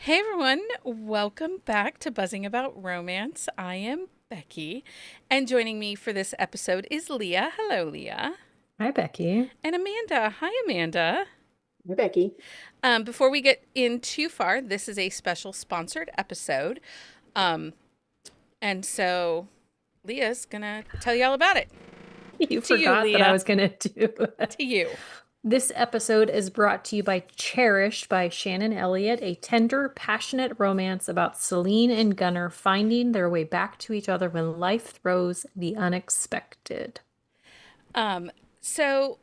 Hey everyone, welcome back to Buzzing About Romance. I am Becky, and joining me for this episode is Leah. Hello, Leah. Hi, Becky. And Amanda. Hi, Amanda. Hi, Becky. Before we get in too far, this is a special sponsored episode. Um, and so Leah's gonna tell you all about it. You To you, forgot that I Leah. was going to do it. To you. This episode is brought to you by Cherished by Shannon Elliot, a tender, passionate romance about Celine and Gunnar finding their way back to each other when life throws the unexpected. Um, so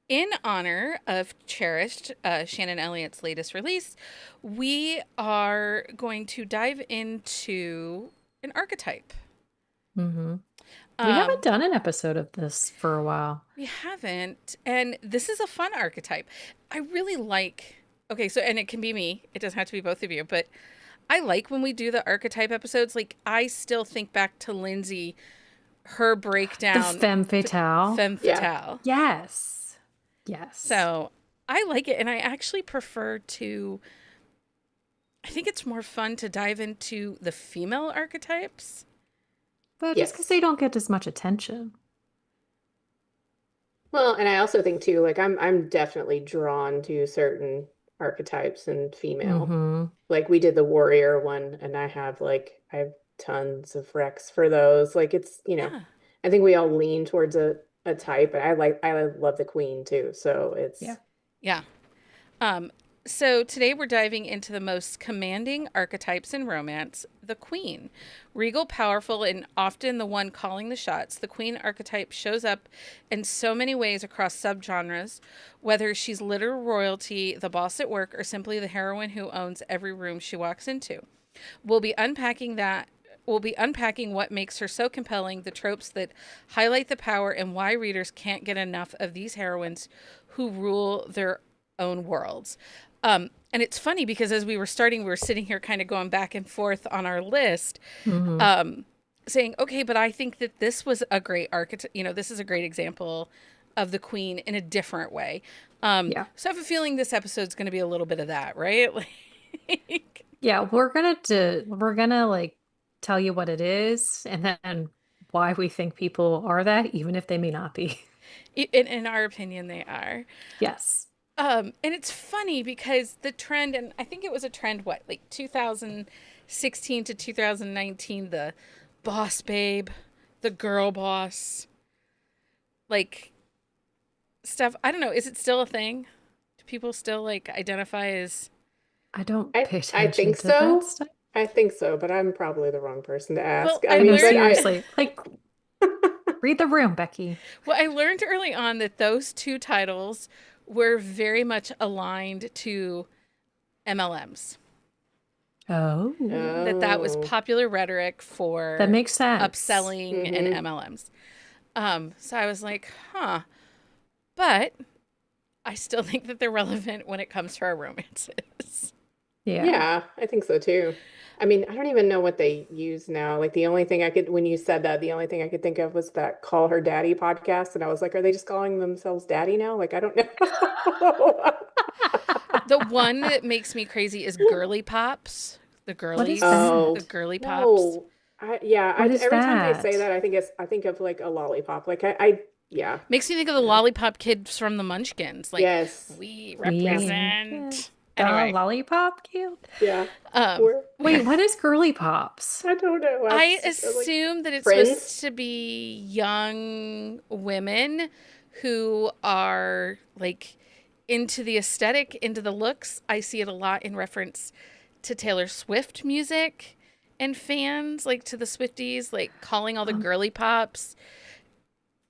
in honor of Cherished, Shannon Elliot's latest release, we are going to dive into an archetype. hmm We Um, haven't done an episode of this for a while. we haven't, and this is a fun archetype. I really like. Okay, so and it can be me. It doesn't have to be both of you, but I like when we do the archetype episodes. Like I still think back to Lindsay, her The breakdown, femme fatale. femme Yeah. fatale. Yes. Yes. So I like it, and I actually prefer to. I think it's more fun to dive into the female archetypes. But just because Yes. they don't get as much attention. Well, and I also think too, like I'm definitely drawn to certain archetypes and female. hmm Like we did the warrior one, and I have tons of recs for those. Like Yeah. I think we all lean towards a type, and I love the queen too. So Yeah. it's Yeah. Um, so today we're diving into the most commanding archetypes in romance, the queen. Regal, powerful, and often the one calling the shots, the queen archetype shows up in so many ways across subgenres, whether she's literal royalty, the boss at work, or simply the heroine who owns every room she walks into. We'll be unpacking that. We'll be unpacking what makes her so compelling, the tropes that highlight the power, and why readers can't get enough of these heroines who rule their own worlds. And it's funny because as we were starting, we were sitting here kind of going back and forth on our list, hmm um, saying, okay, but I think that this was a great archetype. This is a great example of the queen in a different way. Yeah. So I have a feeling this episode's going to be a little bit of that, right? Like, Yeah, we're gonna like tell you what it is and then why we think people are that, even if they may not be. in our opinion, they are. Yes. And it's funny because the trend, and I think it was a trend, what, like 2016 to 2019, the boss babe, the girl boss, like stuff. I don't know. Is it still a thing? Do people still like identify as. I don't I pay I attention think to that so. stuff. I think so, but I'm probably the wrong person to Well, ask. I I I know, mean, but learned. seriously. Like, read the room, Becky. Well, I learned early on that those two titles were very much aligned to MLMs. Oh, That was Oh. popular rhetoric that for makes sense. upselling and Mm-hmm. MLMs. So I was like, huh. But I still think that they're relevant when it comes to our romances. Yeah. Yeah, I think so too. I mean, I don't even know what they use now. Like the only thing when you said that, the only thing I could think of was that Call Her Daddy podcast. And I was like, are they just calling themselves daddy now? Like, I don't know. The one that makes me crazy is girly pops. The What is girlies, Oh, the that? girly pops. no. Yeah, What is every time they say that? that, I think of like a lollipop. Yeah, Makes me think of the yeah. lollipop kids from the Munchkins. Like, Yes. we Yeah. We get represent. the Anyway, lollipop cute. Yeah. um, We're, Wait, what is girly pops? I don't know. I Like assume that it's friends. supposed to be young women who are like into the aesthetic, into the looks. I see it a lot in reference to Taylor Swift music and fans, like to the Swifties, like calling all the Um, girly pops.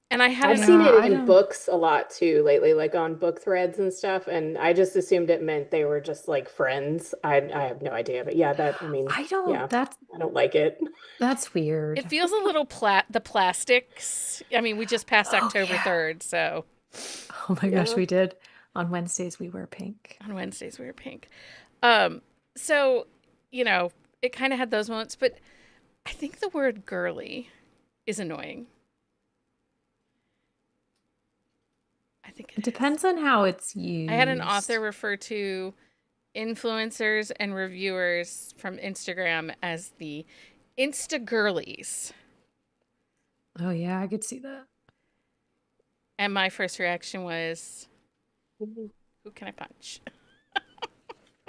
And I had I've an seen yeah, it I in don't. books a lot too lately, like on book threads and stuff, and I just assumed it meant they were just like friends. I have no idea, but yeah, I don't. yeah, I don't like it. That's it weird. feels a little the plastics. I mean, we just passed Oh October yeah. 3rd, so Oh my gosh, Yeah. we did. On Wednesdays we wear pink. on Wednesdays we were pink. Um, so, you know, it kind of had those moments, but I think the word girly is annoying. I think It it is. depends on how it's I had an used. author refer to influencers and reviewers from Instagram as the Insta Girlies. Oh yeah, I could see that. And my first reaction was, Mhm. who can I punch?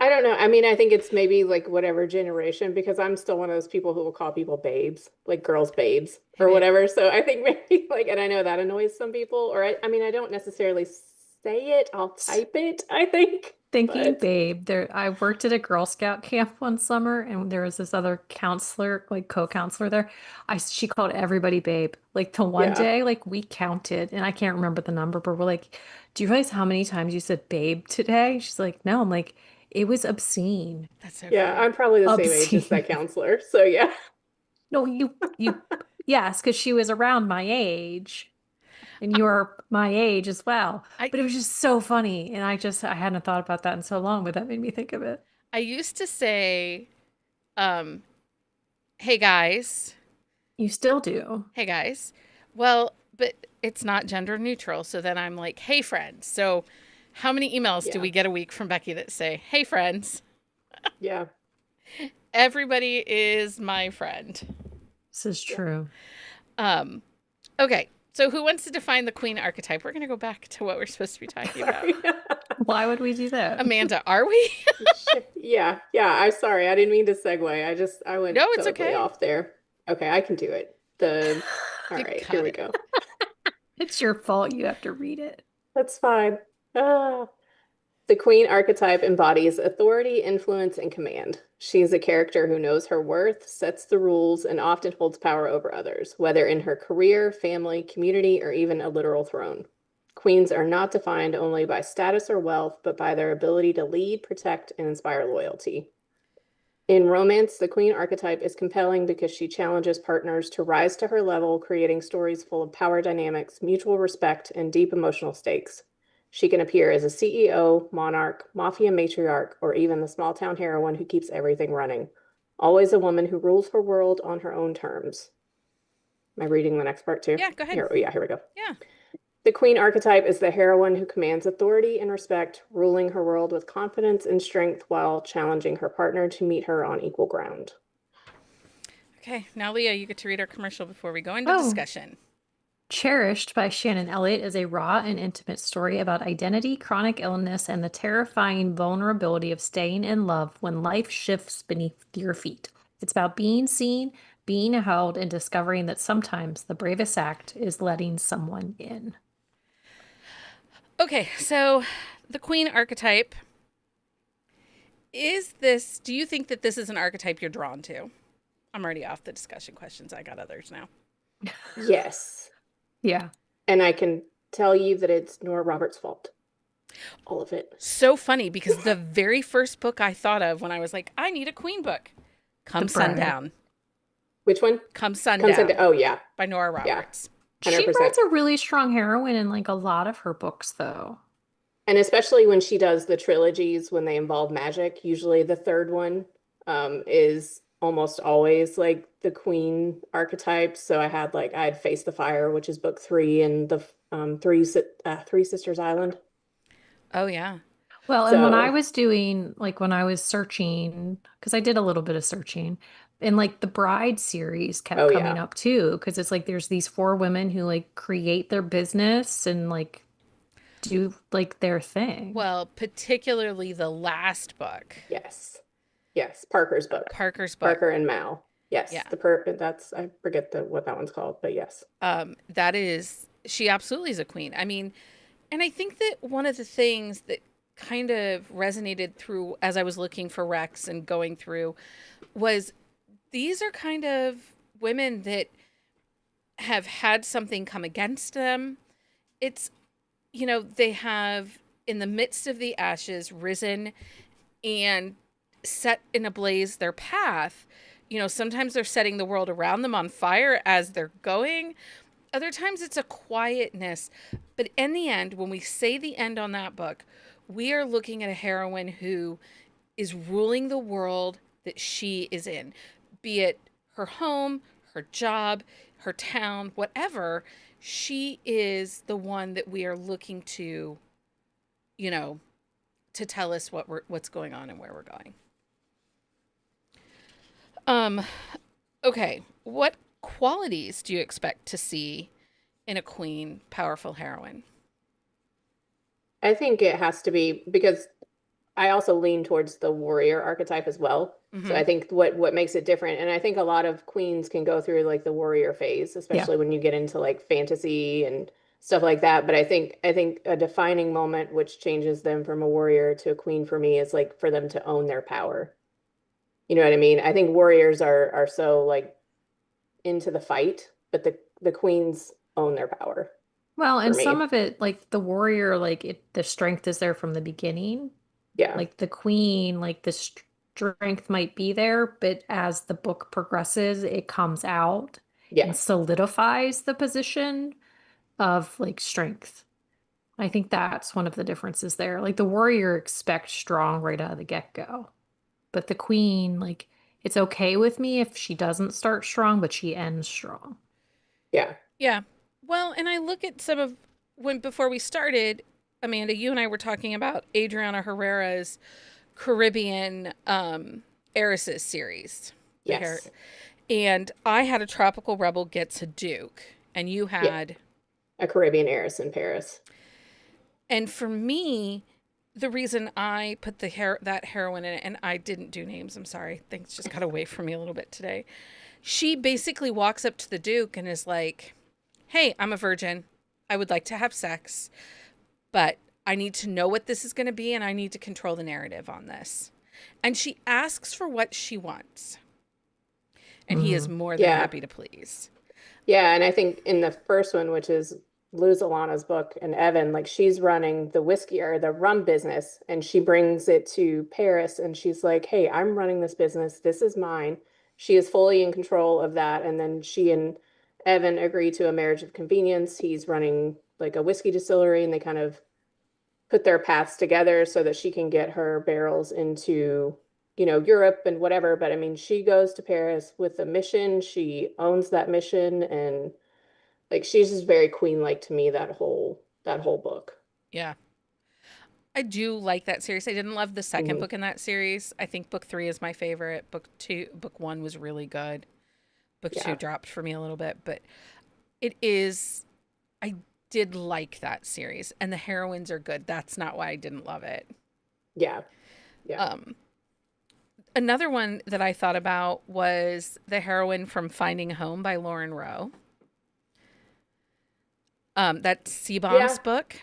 I don't know. I mean, I think it's maybe like whatever generation, because I'm still one of those people who will call people babes, like girls babes Hey, or babe. whatever. So I think maybe like, and I know that annoys some people, or I mean, I don't necessarily say it, I'll type it, I think, Thinking, but babe, there I worked at a Girl Scout camp one summer and there was this other counselor, like co-counselor there. She called everybody babe. Like the one yeah, day, like we counted, and I can't remember the number, but we're like, do you realize how many times you said babe today? She's like, no. I'm like, it was obscene. That's so yeah, funny. I'm probably the same age as Obscene. that counselor. So yeah, No, yes, because she was around my age. And you're my age as well. I But it was just so funny. And I hadn't thought about that in so long, but that made me think of it. I used to say, um, hey guys, You still do. hey guys. Well, but it's not gender neutral. So then I'm like, hey friends. So how many emails do yeah, we get a week from Becky that say, hey friends? yeah, Everybody is my friend. This is yeah. true. Um, okay. So who wants to define the queen archetype? We're going to go back to what we're supposed to be talking about. Sorry. Why would we do that? Amanda, are we? Yeah, yeah. I'm sorry. I didn't mean to segue. I No, went it's totally okay. off there. Okay, I can do it. All You right, here got we it. go. It's your fault. You have to read it. That's fine. Ah. The queen archetype embodies authority, influence, and command. She is a character who knows her worth, sets the rules, and often holds power over others, whether in her career, family, community, or even a literal throne. Queens are not defined only by status or wealth, but by their ability to lead, protect, and inspire loyalty. In romance, the queen archetype is compelling because she challenges partners to rise to her level, creating stories full of power dynamics, mutual respect, and deep emotional stakes. She can appear as a CEO, monarch, mafia matriarch, or even the small town heroine who keeps everything running. Always a woman who rules her world on her own terms. Am I reading the next part too? Yeah, go ahead. Here, oh yeah, here we go. Yeah. The queen archetype is the heroine who commands authority and respect, ruling her world with confidence and strength while challenging her partner to meet her on equal ground. Okay. Now, Leah, you get to read our commercial before we go into Oh, discussion. Cherished by Shannon Elliot is a raw and intimate story about identity, chronic illness, and the terrifying vulnerability of staying in love when life shifts beneath your feet. It's about being seen, being held, and discovering that sometimes the bravest act is letting someone in. Okay. So, the queen archetype is this. Do you think that this is an archetype you're drawn to? I'm already off the discussion questions. I got others now. Yes. Yeah. And I can tell you that it's Nora Roberts' fault. All of it. So funny because the very first book I thought of when I was like, I need a queen book, The Come Bride. Sundown. Which one? Come Comes into, Sundown oh yeah, by Nora yeah, Roberts. She 100%. writes a really strong heroine in like a lot of her books, though. And especially when she does the trilogies when they involve magic, usually the third one is almost always like the queen archetype. So I had Face the Fire, which is book three, and the Three Sisters Island. Oh, yeah. Well, and when I So, was doing, like, when I was searching, because I did a little bit of searching, and like the Bride series kept oh coming yeah, up too, because it's like there's these four women who like create their business and like do like their thing. Well, particularly the last book, yes, yes, Parker's book, Parker's book. Parker and Mal. Yes, Yeah. that's I forget what that one's called, but yes. That is, she absolutely is a queen. I mean, and I think that one of the things that kind of resonated through as I was looking for Rex and going through was these are kind of women that have had something come against them. It's, they have, in the midst of the ashes, risen and set in ablaze their path. Sometimes they're setting the world around them on fire as they're going. Other times it's a quietness. But in the end, when we say the end on that book, we are looking at a heroine who is ruling the world that she is in, be it her home, her job, her town, whatever. She is the one that we are looking to, you know, to tell us what's going on and where we're going. Um, okay, what qualities do you expect to see in a queen, powerful heroine? I think it has to be because I also lean towards the warrior archetype as well. So Mm-hmm. I think what makes it different, and I think a lot of queens can go through like the warrior phase, Yeah. especially when you get into like fantasy and stuff like that. But I think a defining moment which changes them from a warrior to a queen for me is like for them to own their power. You know what I mean? I think warriors are so like into the fight, but the queens own their power Well, for and some me. of it, like the warrior, the strength is there from the beginning. Yeah. Like the queen, like the strength might be there, but as the book progresses, it comes out and Yeah. solidifies the position of like strength. I think that's one of the differences there. Like the warrior expects strong right out of the get-go, but the queen, like it's okay with me if she doesn't start strong, but she ends strong. Yeah. Yeah. Well, and I look at some of when before we started, Amanda, you and I were talking about Adriana Herrera's Caribbean heiresses series. The hair Yes. and I had a tropical rebel gets a duke, and you Yeah. had, A Caribbean heiress in Paris. and for me, the reason I put that heroine in it, and I didn't do names. I'm sorry, things just got away from me a little bit today. She basically walks up to the duke and is like, "Hey, I'm a virgin. I would like to have sex, but I need to know what this is going to be, and I need to control the narrative on this." And she asks for what she wants, and he is Mm. more than Yeah. happy to please. Yeah, and I think in the first one, which is Luz Alana's book and Evan, like she's running the whiskey or the rum business and she brings it to Paris and she's like, "Hey, I'm running this business. This is mine." She is fully in control of that. And then she and Evan agree to a marriage of convenience. He's running like a whiskey distillery and they kind of put their paths together so that she can get her barrels into, Europe and whatever. But I mean, she goes to Paris with a mission. She owns that mission and like she's just very queen-like to me that whole book. Yeah. I do like that series. I didn't love the second Hmm. book in that series. I think book 3 is my favorite. Book 1 was really good. Book 2 Yeah. dropped for me a little bit, but it is, I did like that series and the heroines are good. That's not why I didn't love it. Yeah. Yeah. Um, Another one that I thought about was the heroine from Finding Home by Lauren Rowe. That's Seabomb's Yeah. book.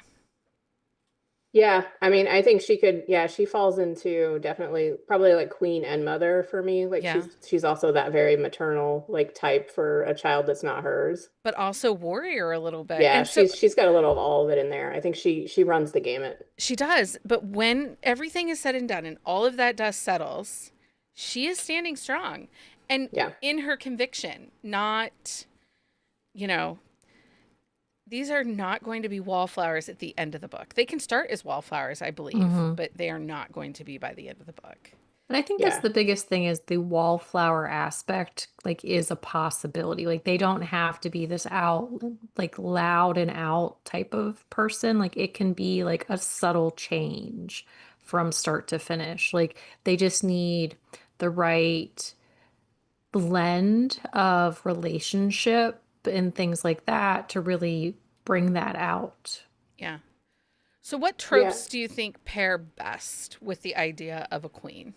Yeah. I mean, I think she could, yeah, she falls into definitely probably like queen and mother for me. Like Yeah. she's also that very maternal like type for a child that's not hers. But also warrior a little bit. Yeah, And so she's got a little of all of it in there. I think she runs the gamut. she does. But when everything is said and done and all of that dust settles, she is standing strong and Yeah. in her conviction, not, you know, these are not going to be wallflowers at the end of the book. They can start as wallflowers, I believe, Hmm. but they are not going to be by the end of the book. And I think that's Yeah. the biggest thing is the wallflower aspect, like, is a possibility. Like, they don't have to be this out, like, loud and out type of person. Like, it can be like a subtle change from start to finish. Like, they just need the right blend of relationship and things like that to really bring that out. Yeah. So, what Yeah. tropes do you think pair best with the idea of a queen?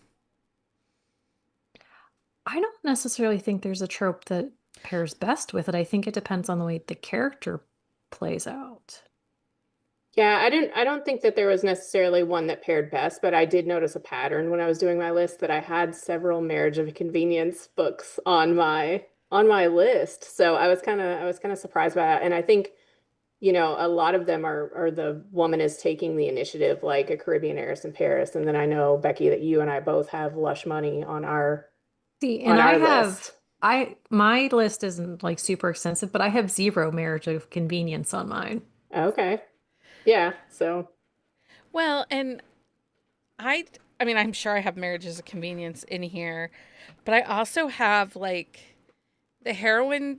I don't necessarily think there's a trope that pairs best with it. I think it depends on the way the character plays out. Yeah, I don't think that there was necessarily one that paired best, but I did notice a pattern when I was doing my list that I had several marriage of convenience books on my list. So I was kind of surprised by that. And I think, a lot of them are the woman is taking the initiative, like a Caribbean heiress in Paris. And then I know, Becky, that you and I both have Lush Money on our See, and on I our have list. my list isn't like super extensive, but I have zero marriage of convenience on mine. Okay. Yeah. So Well, and I, I mean, I'm sure I have marriages of convenience in here, but I also have like the heroine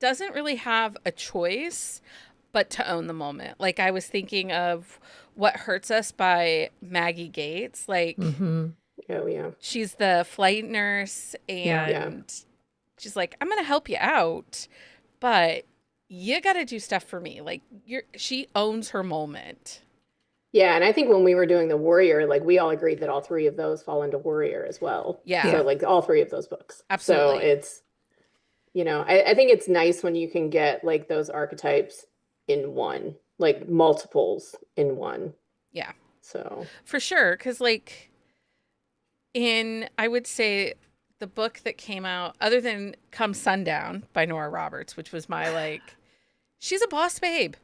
doesn't really have a choice but to own the moment. Like I was thinking of What Hurts Us by Maggie Gates. Like, Mm-hmm. Oh yeah. she's the flight nurse Yeah. Yeah. and she's like, I'm going to help you out, but you got to do stuff for me. Like, she owns her moment. Yeah, and I think when we were doing the Warrior, like we all agreed that all three of those fall into Warrior as well. Yeah, So Yeah. like all three of those books. So absolutely. it's, I think it's nice when you can get like those archetypes in one, like multiples in one. Yeah, So for sure. Because, like, I would say, the book that came out, other than Come Sundown by Nora Roberts, which was my, like, she's a boss babe.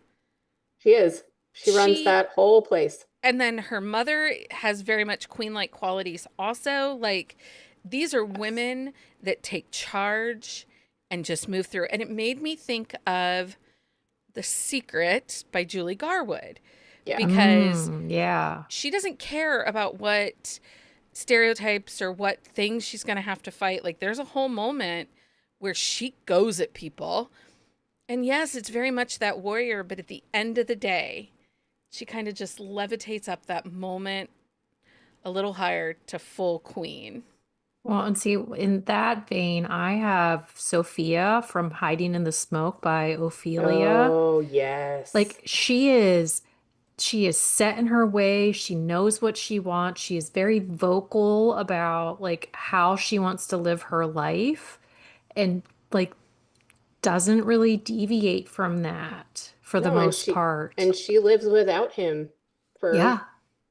she is. She runs She, that whole place. and then her mother has very much queen like qualities also. Like, these are Yes. women that take charge and just move through. And it made me think of The Secret by Julie Garwood, Yeah. because Yeah. she doesn't care about what stereotypes or what things she's going to have to fight. Like, there's a whole moment where she goes at people. And yes, it's very much that warrior, but at the end of the day, she kind of just levitates up that moment a little higher to full queen. Well, and see, in that vein, I have Sophia from Hiding in the Smoke by Ophelia. Oh, yes. Like she is set in her way. She knows what she wants. She is very vocal about like how she wants to live her life and like doesn't really deviate from that for the No, most part. and she lives without him for Yeah.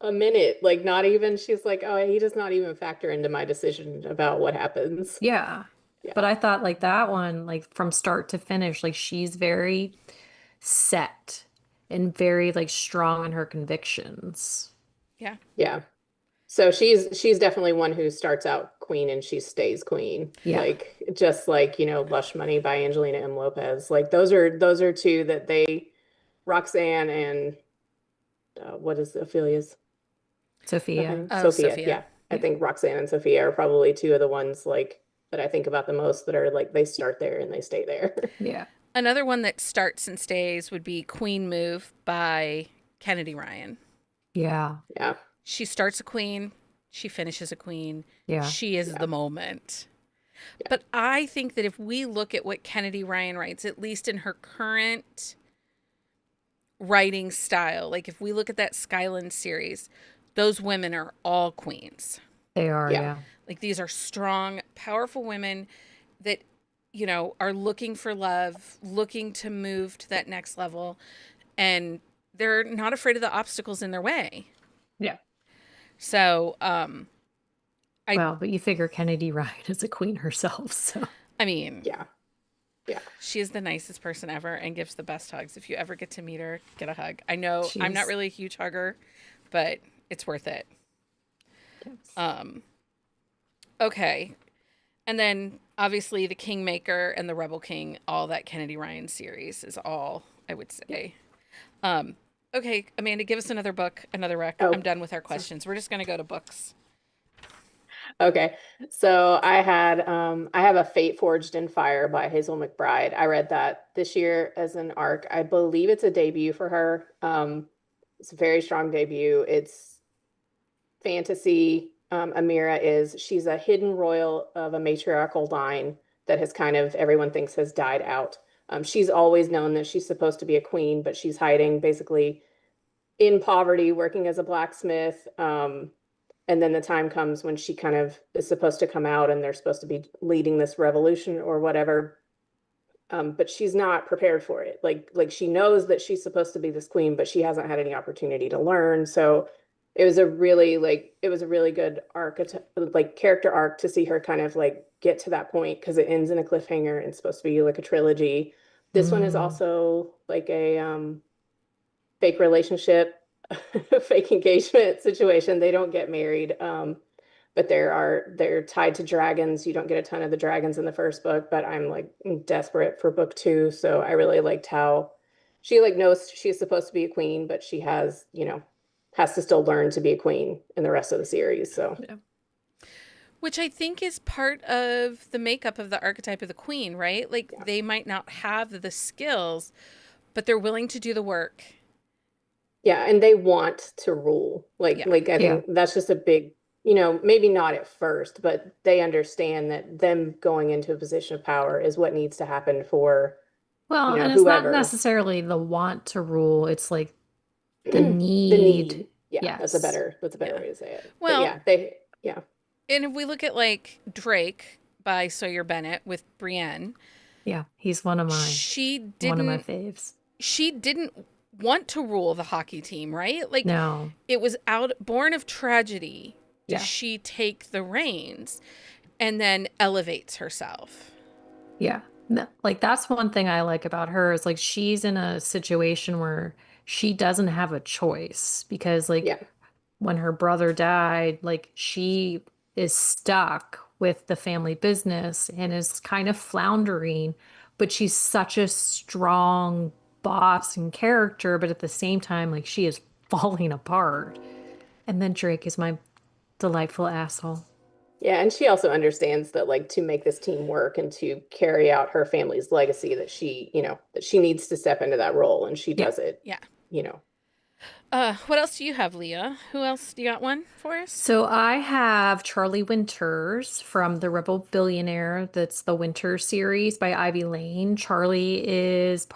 a minute. Like not even she's like, "Oh, he does not even factor into my decision about what happens." Yeah. But Yeah. I thought like that one, like from start to finish, like she's very set and very like strong in her convictions. Yeah. Yeah. So she's definitely one who starts out queen and she stays queen. Yeah. Like just like, Lush Money by Angelina M. Lopez. Like those are two that they Roxanne and what is Ophelia's Sophia. name? Oh, Sophia. Sophia. Yeah. I Yeah. think Roxanne and Sophia are probably two of the ones like that I think about the most that are like they start there and they stay there. Yeah. Another one that starts and stays would be Queen Move by Kennedy Ryan. Yeah. Yeah. She starts a queen, she finishes a queen, Yeah. she is Yeah. the moment. Yeah. But I think that if we look at what Kennedy Ryan writes, at least in her current writing style, like if we look at that Skyland series, those women are all queens. They are, Yeah. yeah. Like, these are strong, powerful women that, are looking for love, looking to move to that next level, and they're not afraid of the obstacles in their way. Yeah. So, I Well, but you figure Kennedy Ryan is a queen herself, so I mean, Yeah. Yeah. she is the nicest person ever and gives the best hugs. If you ever get to meet her, get a hug. I know I'm not she's really a huge hugger, but it's worth it. yes. Okay. And then obviously the Kingmaker and the Rebel King, all that Kennedy Ryan series is all I would Yeah. say. Okay, Amanda, give us another book, another rec. Oh, I'm done with our so questions. We're just gonna go to books. okay. So I have a Fate Forged in Fire by Hazel McBride. I read that this year as an arc. I believe it's a debut for her. It's a very strong debut. It's fantasy. Amira she's a hidden royal of a matriarchal line that has kind of everyone thinks has died out. She's always known that she's supposed to be a queen, but she's hiding basically in poverty, working as a blacksmith. And then the time comes when she kind of is supposed to come out and they're supposed to be leading this revolution or whatever. But she's not prepared for it. Like she knows that she's supposed to be this queen, but she hasn't had any opportunity to learn. So it was a really good arc, like character arc to see her kind of like get to that point because it ends in a cliffhanger and it's supposed to be like a trilogy. This one is Mm, also like a fake relationship, fake engagement situation. They don't get married. But they're tied to dragons. You don't get a ton of the dragons in the first book, but I'm like desperate for book two. So I really liked how she like knows she's supposed to be a queen, but she has, has to still learn to be a queen in the rest of the series. So yeah. Which I think is part of the makeup of the archetype of the queen, right? Like, yeah. they might not have the skills, but they're willing to do the work. Yeah, and they want to rule. Yeah. Like I Yeah. think that's just a big, maybe not at first, but they understand that them going into a position of power is what needs to happen for, Well, and it's not whoever. necessarily the want to rule, it's like the The need. need. Yeah, Yes. that's a better Yeah. way to say it. But Well, yeah, they yeah. and if we look at like Drake by Sawyer Bennett with Brienne, Yeah, he's one of she my didn't faves. she didn't want to rule the hockey team, right? Like No. it was out born of tragedy does Yeah. she take the reins and then elevates herself. Yeah. No, like that's one thing I like about her is like she's in a situation where she doesn't have a choice because like Yeah. when her brother died, like she is stuck with the family business and is kind of floundering, but she's such a strong boss and character, but at the same time, like she is falling apart. And then Drake is my delightful asshole. Yeah, and she also understands that like to make this team work and to carry out her family's legacy that that she needs to step into that role and she Yeah. does it, Yeah. you know. What else do you have, Leah? Who else do you got one for us? So I have Charlie Winters from The Rebel Billionaire. That's the Winter series by Ivy Lane. Charlie is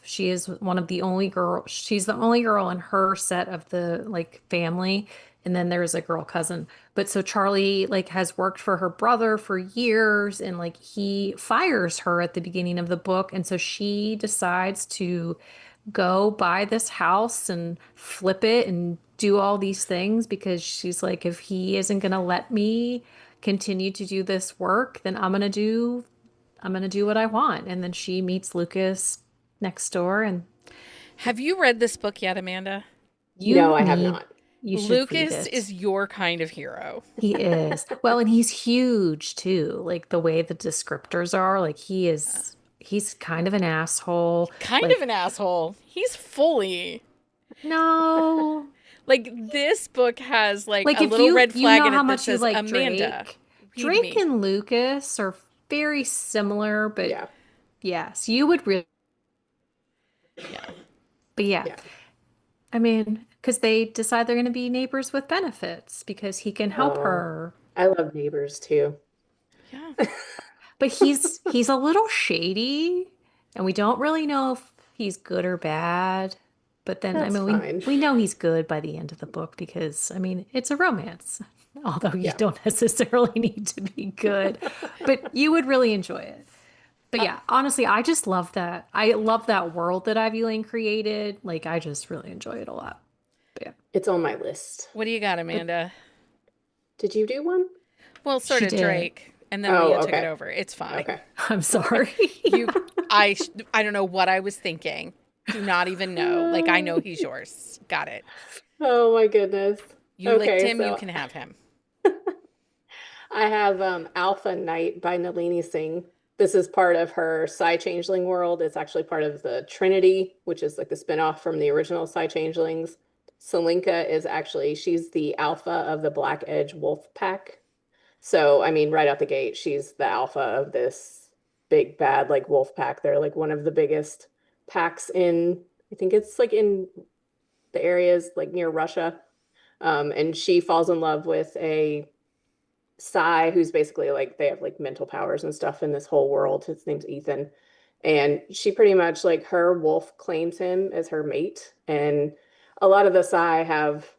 she is one of the only girl, she's the only girl in her set of the like family. And then there's a girl cousin. But so Charlie like has worked for her brother for years and like he fires her at the beginning of the book. And so she decides to go buy this house and flip it and do all these things because she's like, if he isn't going to let me continue to do this work, then I'm going to do what I want. And then she meets Lucas next door and Have you read this book yet, Amanda? No, you I have need not. you should read Lucas it. is your kind of hero. He is. Well, and he's huge too. Like the way the descriptors are, like he's kind of an asshole. Kind of Like an asshole. He's fully no. like this book has like Like a if little red you flag know in how it that much you says like Amanda, Drake. read Drake me. and Lucas are very similar, but Yeah. yes, you would really. Yeah. But yeah, Yeah. I mean, because they decide they're going to be neighbors with benefits because he can help Oh, her. I love Neighbors too. Yeah. But he's a little shady, and we don't really know if he's good or bad. But then, I That's mean, we fine. we know he's good by the end of the book because, I mean, it's a romance. Although you Yeah. don't necessarily need to be good, but you would really enjoy it. But Uh, yeah, honestly, I just love that. I love that world that Ivy Lane created. Like, I just really enjoy it a lot. But yeah, it's on my list. What do you got, but Amanda? Did you do one? Well, sort she of did. Drake, and then Oh, Leah took it okay. over. It's fine. Okay. I'm Okay. sorry. You, I don't know what I was thinking. Do not even know. Like I know he's yours. Got it. Oh my goodness. You licked Okay, him. You so can have him. I have Alpha Knight by Nalini Singh. This is part of her Psy Changeling world. It's actually part of the Trinity, which is like the spinoff from the original Psy Changelings. Selinka is actually, she's the alpha of the Black Edge Wolf Pack. So, I mean, right out the gate, she's the alpha of this big bad like wolf pack. They're like one of the biggest packs I think it's like in the areas like near Russia. And she falls in love with a Psy who's basically like they have like mental powers and stuff in this whole world. His name's Ethan. And she pretty much like her wolf claims him as her mate. And a lot of the Psy have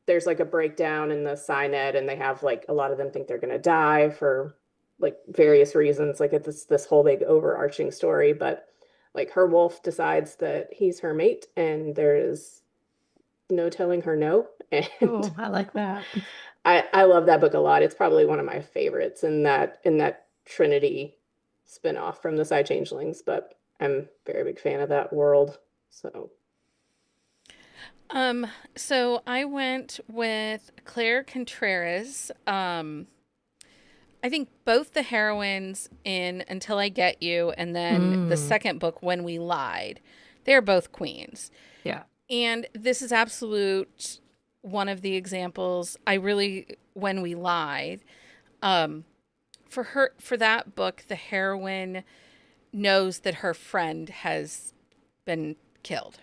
there's like a breakdown in the Psynet and they have like a lot of them think they're gonna die for like various reasons. Like it's this whole big overarching story, but like her wolf decides that he's her mate and there is no telling her no. And Oh, I like that. I love that book a lot. It's probably one of my favorites in that Trinity spinoff from the Side Changelings, but I'm a very big fan of that world. So Um, so I went with Claire Contreras. I think both the heroines in Until I Get You and then the Mm, second book, When We Lied, they're both queens. yeah. And this is absolute one of the examples. I really, When We Lied, um, for that book, the heroine knows that her friend has been killed.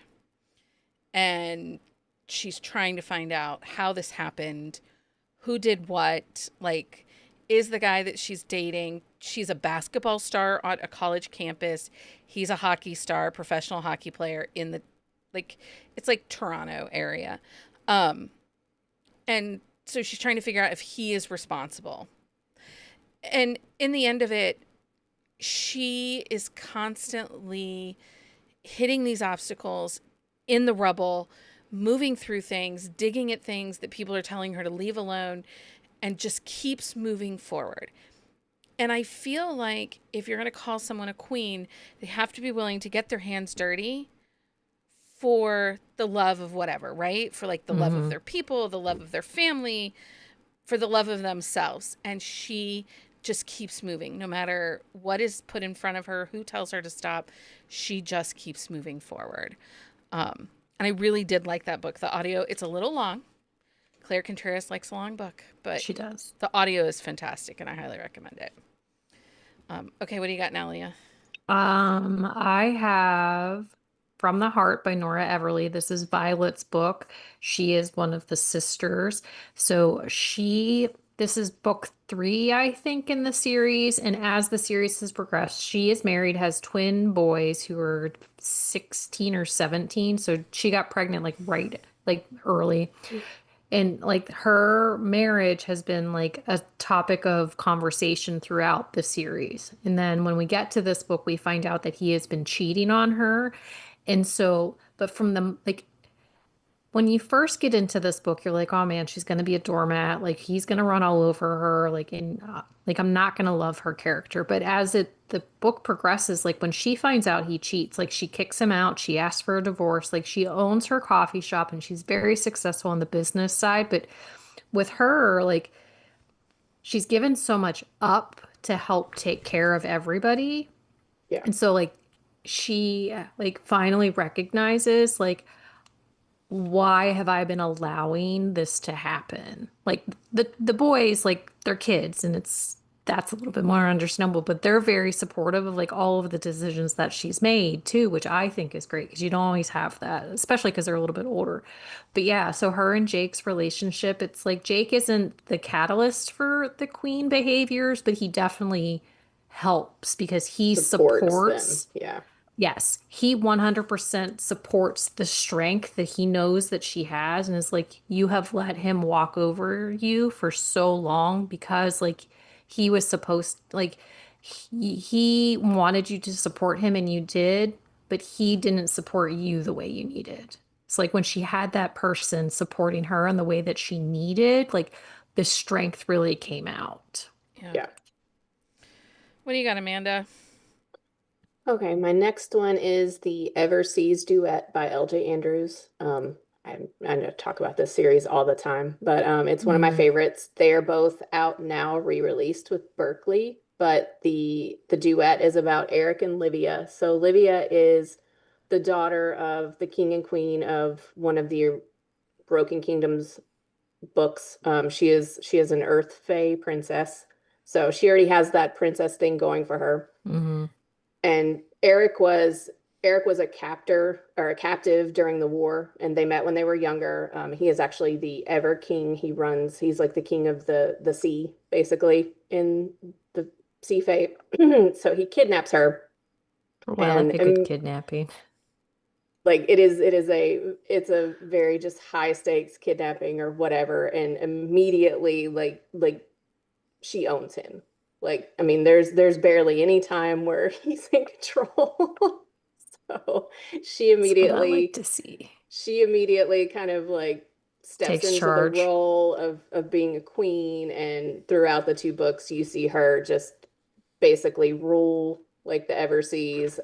and she's trying to find out how this happened, who did what, like, is the guy that she's dating, she's a basketball star on a college campus, he's a hockey star, professional hockey player in the, like, it's like Toronto area. um and so she's trying to figure out if he is responsible. And in the end of it, she is constantly hitting these obstacles in the rubble, moving through things, digging at things that people are telling her to leave alone, and just keeps moving forward. And I feel like if you're going to call someone a queen, they have to be willing to get their hands dirty for the love of whatever, right? For like the love of Mm-hmm. their people, the love of their family, for the love of themselves. And she just keeps moving no matter what is put in front of her, who tells her to stop. She just keeps moving forward. And I really did like that book. The audio, it's a little long. Claire Contreras likes a long book, but She does. the audio is fantastic and I highly recommend it. Okay, what do you got now, Leah? I have From the Heart by Nora Everly. This is Violet's book. She is one of the sisters. This is book three, I think, in the series. And as the series has progressed, she is married, has twin boys who are 16 or 17. So she got pregnant like early. And like her marriage has been like a topic of conversation throughout the series. And then when we get to this book, we find out that he has been cheating on her. And so, but from the like when you first get into this book, you're like, oh man, she's going to be a doormat. Like he's going to run all over her. Like I'm not going to love her character. But the book progresses, like when she finds out he cheats, like she kicks him out. She asks for a divorce. Like she owns her coffee shop and she's very successful on the business side. But with her, like she's given so much up to help take care of everybody. Yeah. And so like she like finally recognizes like why have I been allowing this to happen? Like the boys, like they're kids, and that's a little bit more understandable, but they're very supportive of like all of the decisions that she's made too, which I think is great because you don't always have that, especially because they're a little bit older. But yeah, so her and Jake's relationship, it's like Jake isn't the catalyst for the queen behaviors, but he definitely helps because he Supports them. supports. Yeah. Yes, he 100% supports the strength that he knows that she has and is like, you have let him walk over you for so long because like he was supposed like he wanted you to support him and you did, but he didn't support you the way you needed. It's like when she had that person supporting her in the way that she needed, like the strength really came out. Yeah. Yeah. What do you got, Amanda? Okay, my next one is the Everseas Duet by L.J. Andrews. I know talk about this series all the time, but it's one of my Mm-hmm. favorites. They are both out now, re-released with Berkeley, but the duet is about Eric and Livia. So Livia is the daughter of the king and queen of one of the Broken Kingdoms books. She is an Earth Fae princess, so she already has that princess thing going for her. Mm-hmm. And Eric was a captor or a captive during the war, and they met when they were younger. He is actually the Ever King. He's like the king of the sea, basically, in the sea fate. So he kidnaps her, Well, I and like a good kidnapping. like it's a very just high stakes kidnapping or whatever, and immediately like she owns him. Like, I mean, there's barely any time where he's in control. So she That's what I like immediately to see. she immediately kind of like steps Takes into the charge. role of being a queen, and throughout the two books you see her just basically rule like the Everseas.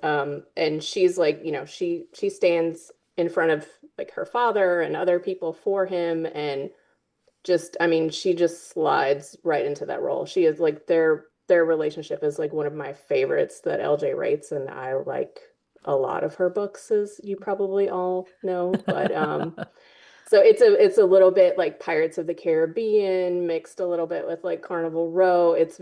And she's like, she stands in front of like her father and other people for him, and just, I mean, she just slides right into that role. She is like their relationship is like one of my favorites that LJ writes, and I like a lot of her books, as you probably all know. But so it's a little bit like Pirates of the Caribbean mixed a little bit with like Carnival Row. It's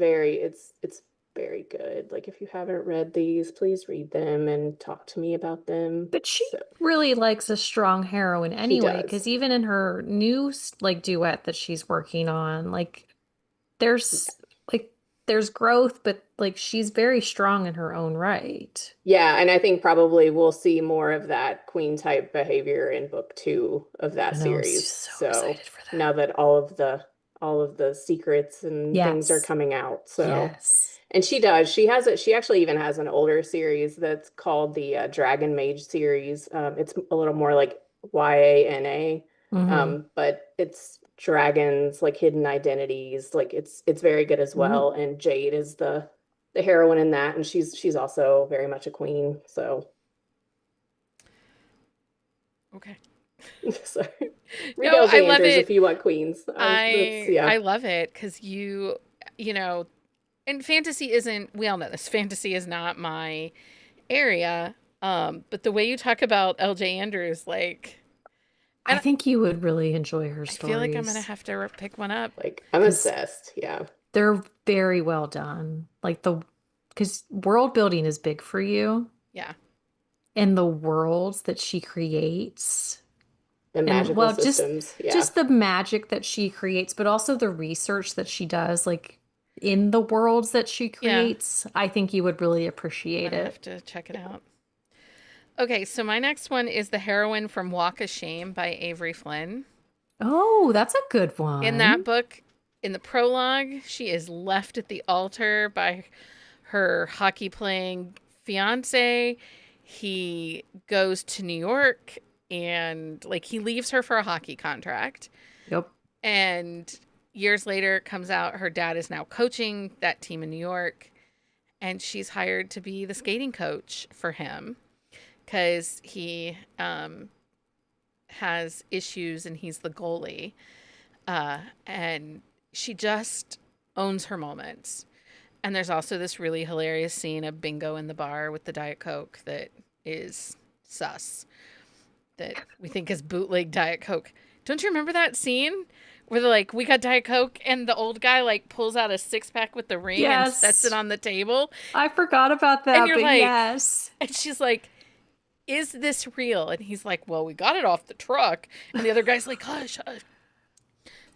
very good. Like if you haven't read these, please read them and talk to me about them. But she So really likes a strong heroine she anyway, does. because even in her new like duet that she's working on, like there's like there's growth, but like she's very strong in her own right. Yeah, and I think probably we'll see more of that queen type behavior in book two of that I know, I'm series. so So excited for now that. that all of the secrets and things are Yes. coming out. So Yes. and she does. She has it. She actually even has an older series that's called the Dragon Mage series. It's a little more like YANA, Mm-hmm. but it's dragons, like hidden identities. Like it's very good as Ooh. well. And Jade is the heroine in that, and she's also very much a queen. So, Okay. sorry. Read No, I love Andrews if it. you want queens. That's yeah. I love it because you know, and fantasy isn't. We all know this. Fantasy is not my area. But the way you talk about L.J. Andrews, like, I and think you would really enjoy her I feel like I'm gonna stories have to pick one up. Like I'm because obsessed. Yeah. they're very well done. Like the because world building is big for you, Yeah, and the worlds that she creates, The and magical well, systems. Yeah. just the magic that she creates, but also the research that she does, like in the worlds that she yeah. creates. I think you would really I'm appreciate gonna have it. to check it out. Okay, so my next one is The Heroine from Walk of Shame by Avery Flynn. Oh, that's a good In that one. book, in the prologue, she is left at the altar by her hockey playing fiance. He goes to New York and like he leaves her for a hockey contract. Yep. And years later it comes out her dad is now coaching that team in New York and she's hired to be the skating coach for him because he has issues and he's the goalie. And she just owns her moments. And there's also this really hilarious scene of Bingo in the bar with the Diet Coke that is sus, that we think is bootleg Diet Coke. Don't you remember that scene where they're like, we got Diet Coke, and the old guy like pulls out a six pack with the ring and sets it Yes. on the table? I forgot about And that, you're but like, yes. and she's like, is this real? And he's like, well, we got it off the truck. And the other guy's like, hush, hush.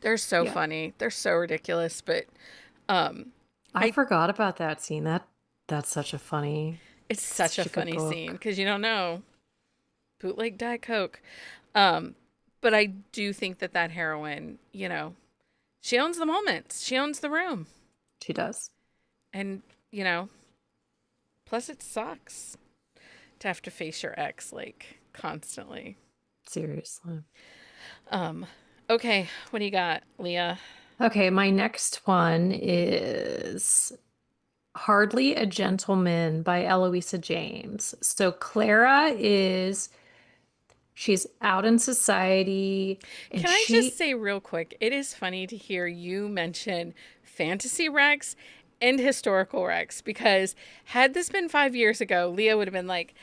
They're so Yeah. funny. They're so ridiculous. But um, I I forgot about that scene. That's it's such a such a good funny scene book. because you don't know bootleg Diet Coke. Um, but I do think that that heroine, she owns the moments. She owns the room. She does. And, plus it sucks to have to face your ex like constantly. Seriously. Um, okay, what do you got, Leah? Okay, my next one is Hardly a Gentleman by Eloisa James. So she's out in society and Can I just say real quick, it is funny to hear you mention fantasy Rex and historical Rex because had this been 5 years ago, Leah would have been like,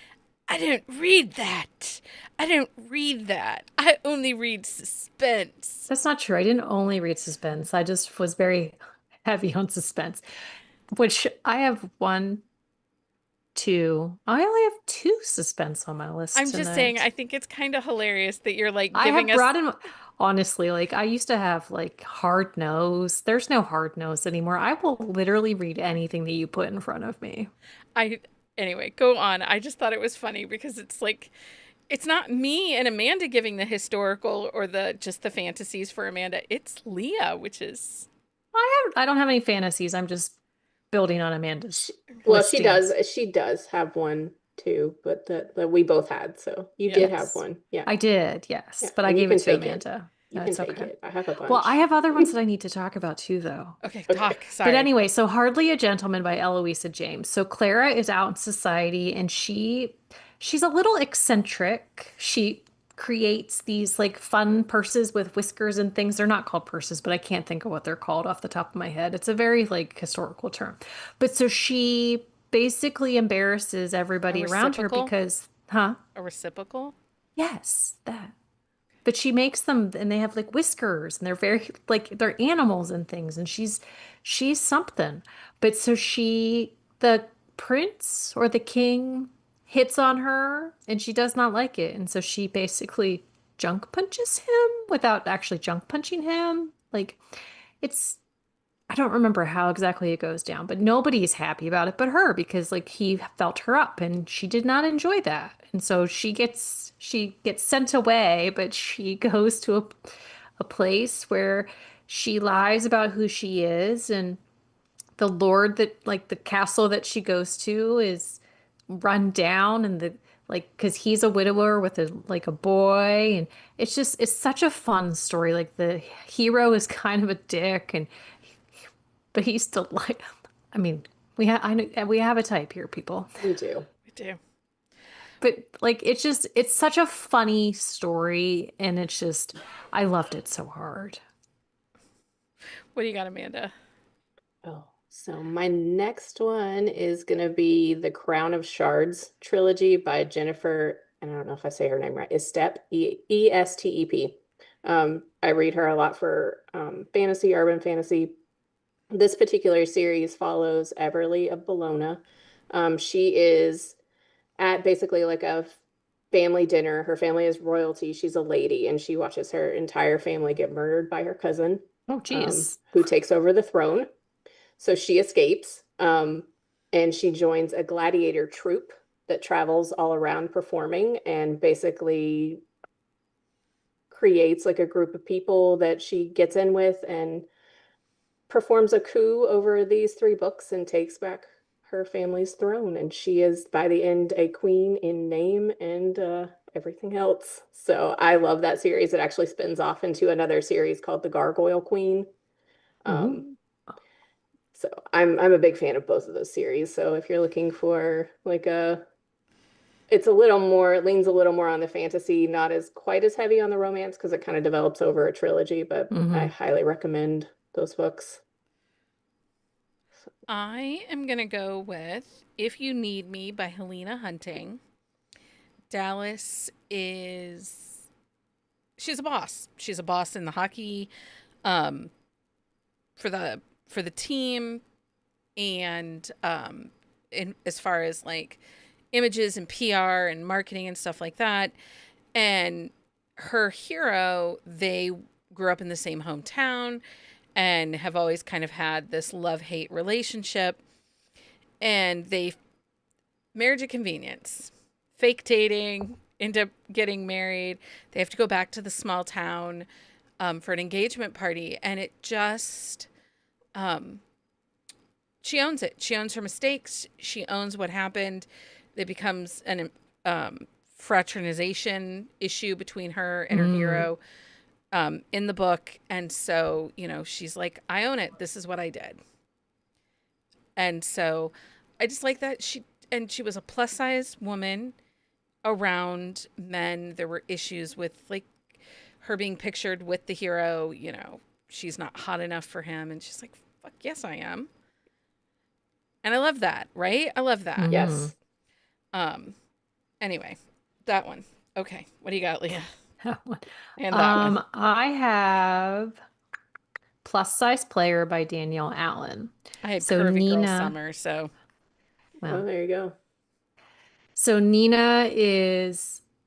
I don't read that. I don't read that. I only read suspense. that's not true. I didn't only read suspense. I just was very heavy on suspense, which I have one, two. I only have two suspense on my list I'm just saying, tonight. I think it's kind of hilarious that you're like I giving have us. brought in, honestly, like I used to have like hard nose. There's no hard nose anymore. I will literally read anything that you put in front of me. I anyway, go on. I just thought it was funny because it's like it's not me and Amanda giving the historical or the just the fantasies for Amanda. It's Leah, which is I don't have any fantasies. I'm just building on Amanda's Well, she does. listings. She does have one too, but that we both had. So you yeah. did have Yes, one. Yeah. I did. Yeah. Yes, but I And you gave it can to take it. Amanda. You can That's take okay. it. I have a Well, I bunch. have other ones that I need to talk about too, though. Okay, Okay. talk. But Sorry. anyway, so Hardly a Gentleman by Eloisa James. So Clara is out in society and she's a little eccentric. She creates these like fun purses with whiskers and things. They're not called purses, but I can't think of what they're called off the top of my head. It's a very like historical term. But so she basically embarrasses A everybody around her reciprocal? because, huh? A reciprocal? Yes, that. but she makes them and they have like whiskers and they're very like they're animals and things and she's something. But so the prince or the king hits on her and she does not like it. And so she basically junk punches him without actually junk punching him. Like it's I don't remember how exactly it goes down, but nobody's happy about it but her because like he felt her up and she did not enjoy that. And so she gets sent away, but she goes to a place where she lies about who she is and the lord that like the castle that she goes to is run down and the like because he's a widower with a like a boy and it's such a fun story like the hero is kind of a dick and but he's still like, I mean, I know we have a type here, people. We do. We do. But like, it's such a funny story, and I loved it so hard. What do you got, Amanda? Oh, so my next one is going to be the Crown of Shards trilogy by Jennifer, and I don't know if I say her name right, Estep, Estep. I read her a lot for fantasy, urban fantasy. This particular series follows Everly of Bologna. She is at basically like a family dinner. Her family is royalty. She's a lady, and she watches her entire family get murdered by her cousin, Oh, geez. who takes over the throne. So she escapes, and she joins a gladiator troupe that travels all around performing and basically creates like a group of people that she gets in with and performs a coup over these three books and takes back her family's throne. And she is, by the end, a queen in name and everything else. So I love that series. It actually spins off into another series called The Gargoyle Queen. Um, Ooh. so I'm a big fan of both of those series. So if you're looking for like it's a little more, it leans a little more on the fantasy, not as quite as heavy on the romance because it kind of develops over a trilogy, but I Mm-hmm. highly recommend those books. I am going to go with If You Need Me by Helena Hunting. Dallas is she's a boss. She's a boss in the hockey um for the team and in as far as like images and PR and marketing and stuff like that. And her hero, they grew up in the same hometown and have always kind of had this love-hate relationship, and they marriage of convenience, fake dating, end up getting married. They have to go back to the small town for an engagement party, and it just um, she owns it. She owns her mistakes. She owns what happened. It becomes an fraternization issue between her and her Mm. hero in the book, and so she's like, I own it. This is what I did. And so I just like that she was a plus size woman around men. There were issues with like her being pictured with the hero, she's not hot enough for him, and she's like, fuck yes I am. And I love that, right? I love that. Mm-hmm. Yes. Um anyway, that one. Okay. What do you got, Leah? That one. And that one. I have Plus Size Player by Danielle Allen. I had So Curvy Girl Nina, Summer, so Oh, well, there you go. so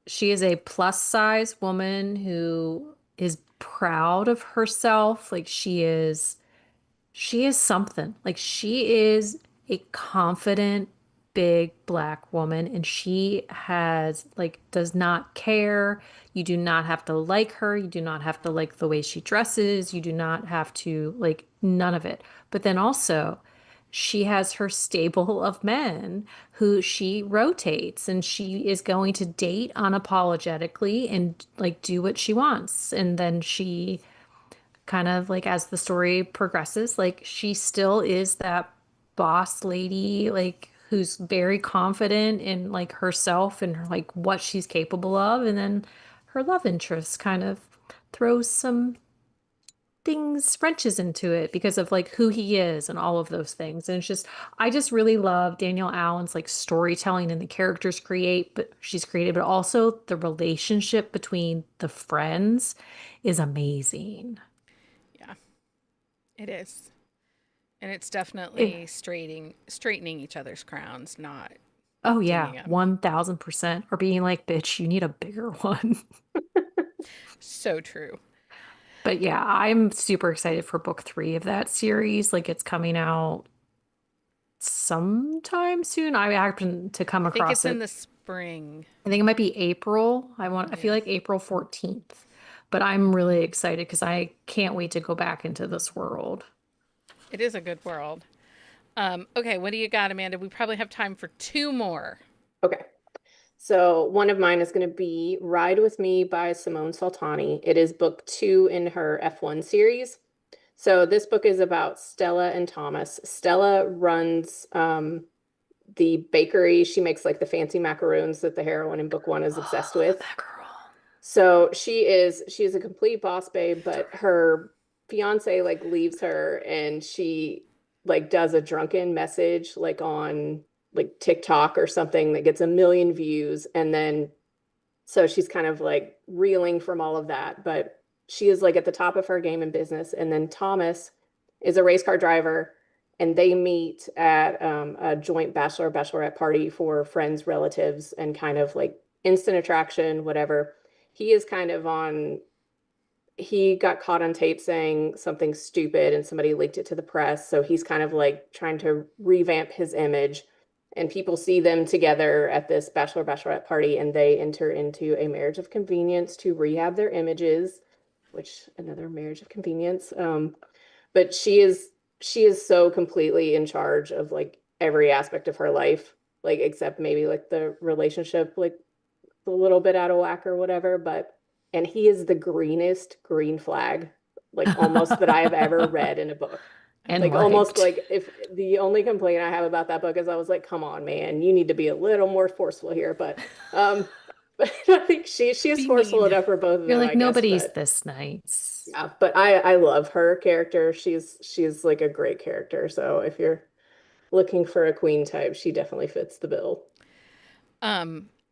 she is a plus size woman who is proud of herself. Like she is something. Like she is a confident, big black woman, and she has like does not care. You do not have to like her. You do not have to like the way she dresses. You do not have to like none of it. But then also, she has her stable of men who she rotates and she is going to date unapologetically and like do what she wants. And then she kind of like as the story progresses, like she still is that boss lady, like who's very confident in like herself and like what she's capable of. And then her love interest kind of throws some things wrenches into it because of like who he is and all of those things. And it's just I just really love Danielle Allen's like storytelling and the characters she's created, but also the relationship between the friends is amazing. Yeah, it is. And it's It, definitely straightening each other's crowns, not oh yeah, dinging them. 1000%. Or being like, bitch, you need a bigger one. So true. But yeah, I'm super excited for book 3 of that series. Like it's coming out sometime soon. I happened to come I think across it's in it. the spring. I think it might be April. I feel Yeah, like April 14th. But I'm really excited because I can't wait to go back into this world. it is a good world. Okay, what do you got, Amanda? We probably have time for two more. Okay. So one of mine is going to be Ride With Me by Simone Soltani. It is book 2 in her F1 series. So this book is about Stella and Thomas. Stella runs the bakery. She makes like the fancy macaroons that the heroine in book 1 is obsessed Oh, love with. that girl. So she is a complete boss babe, but her fiance like leaves her and she like does a drunken message like on like TikTok or something that gets a million views. And then so she's kind of like reeling from all of that, but she is like at the top of her game in business. And then Thomas is a race car driver and they meet at a joint bachelorette party for friends, relatives, and kind of like instant attraction, whatever. He is kind of on, he got caught on tape saying something stupid and somebody leaked it to the press. So he's kind of like trying to revamp his image. And people see them together at this bachelorette party and they enter into a marriage of convenience to rehab their images, which another marriage of convenience. But she is so completely in charge of like every aspect of her life, like except maybe like the relationship, like a little bit out of whack or whatever, but and he is the greenest green flag, like almost that I have ever read in a book. I And Like love almost it. liked. like if the only complaint I have about that book is I was like, come on, man, you need to be a little more forceful here. Um but I think she is Be forceful mean. enough for both of You're them, like, I guess. nobody's But this nice. yeah, but I love her character. She's like a great character. So if you're looking for a queen type, she definitely fits the bill.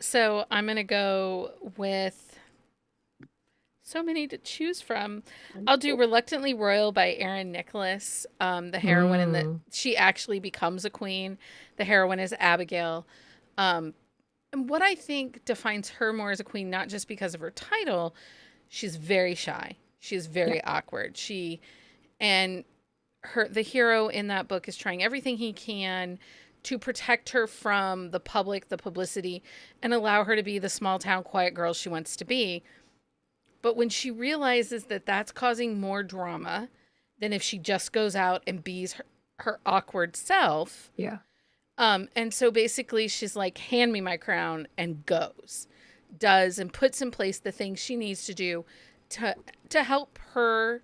So I'm gonna go with so many to choose from. I'll do Wonderful. Reluctantly Royal by Erin Nicholas. The heroine in the Mm. she actually becomes a queen. The heroine is Abigail. Um, and what I think defines her more as a queen, not just because of her title, she's very shy. She's Yeah. very awkward. And the hero in that book is trying everything he can to protect her from the public, the publicity, and allow her to be the small town quiet girl she wants to be. But when she realizes that that's causing more drama than if she just goes out and bees her awkward self, Yeah. and so basically she's like, hand me my crown and goes, does and puts in place the things she needs to do to to help her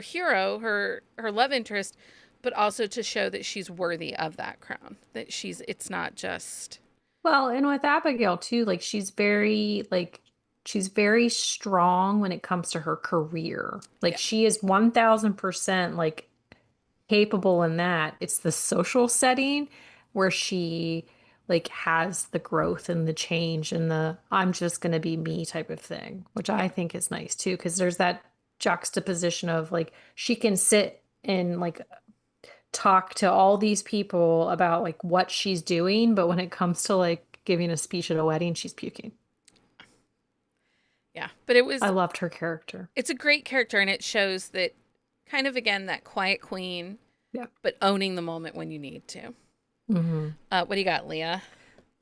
hero, her love interest, but also to show that she's worthy of that crown. That it's not just Well, and with Abigail too, like she's very strong when it comes to her career. Like yeah, she is 1000% like capable in that. It's the social setting where she like has the growth and the change and the I'm just gonna be me type of thing, which yeah, I think is nice too, because there's that juxtaposition of like she can sit and like talk to all these people about like what she's doing, but when it comes to like giving a speech at a wedding, she's puking. yeah. But I loved her character. it's a great character, and it shows that kind of again that quiet queen, Yeah. but owning the moment when you need to. Hmm. What do you got, Leah?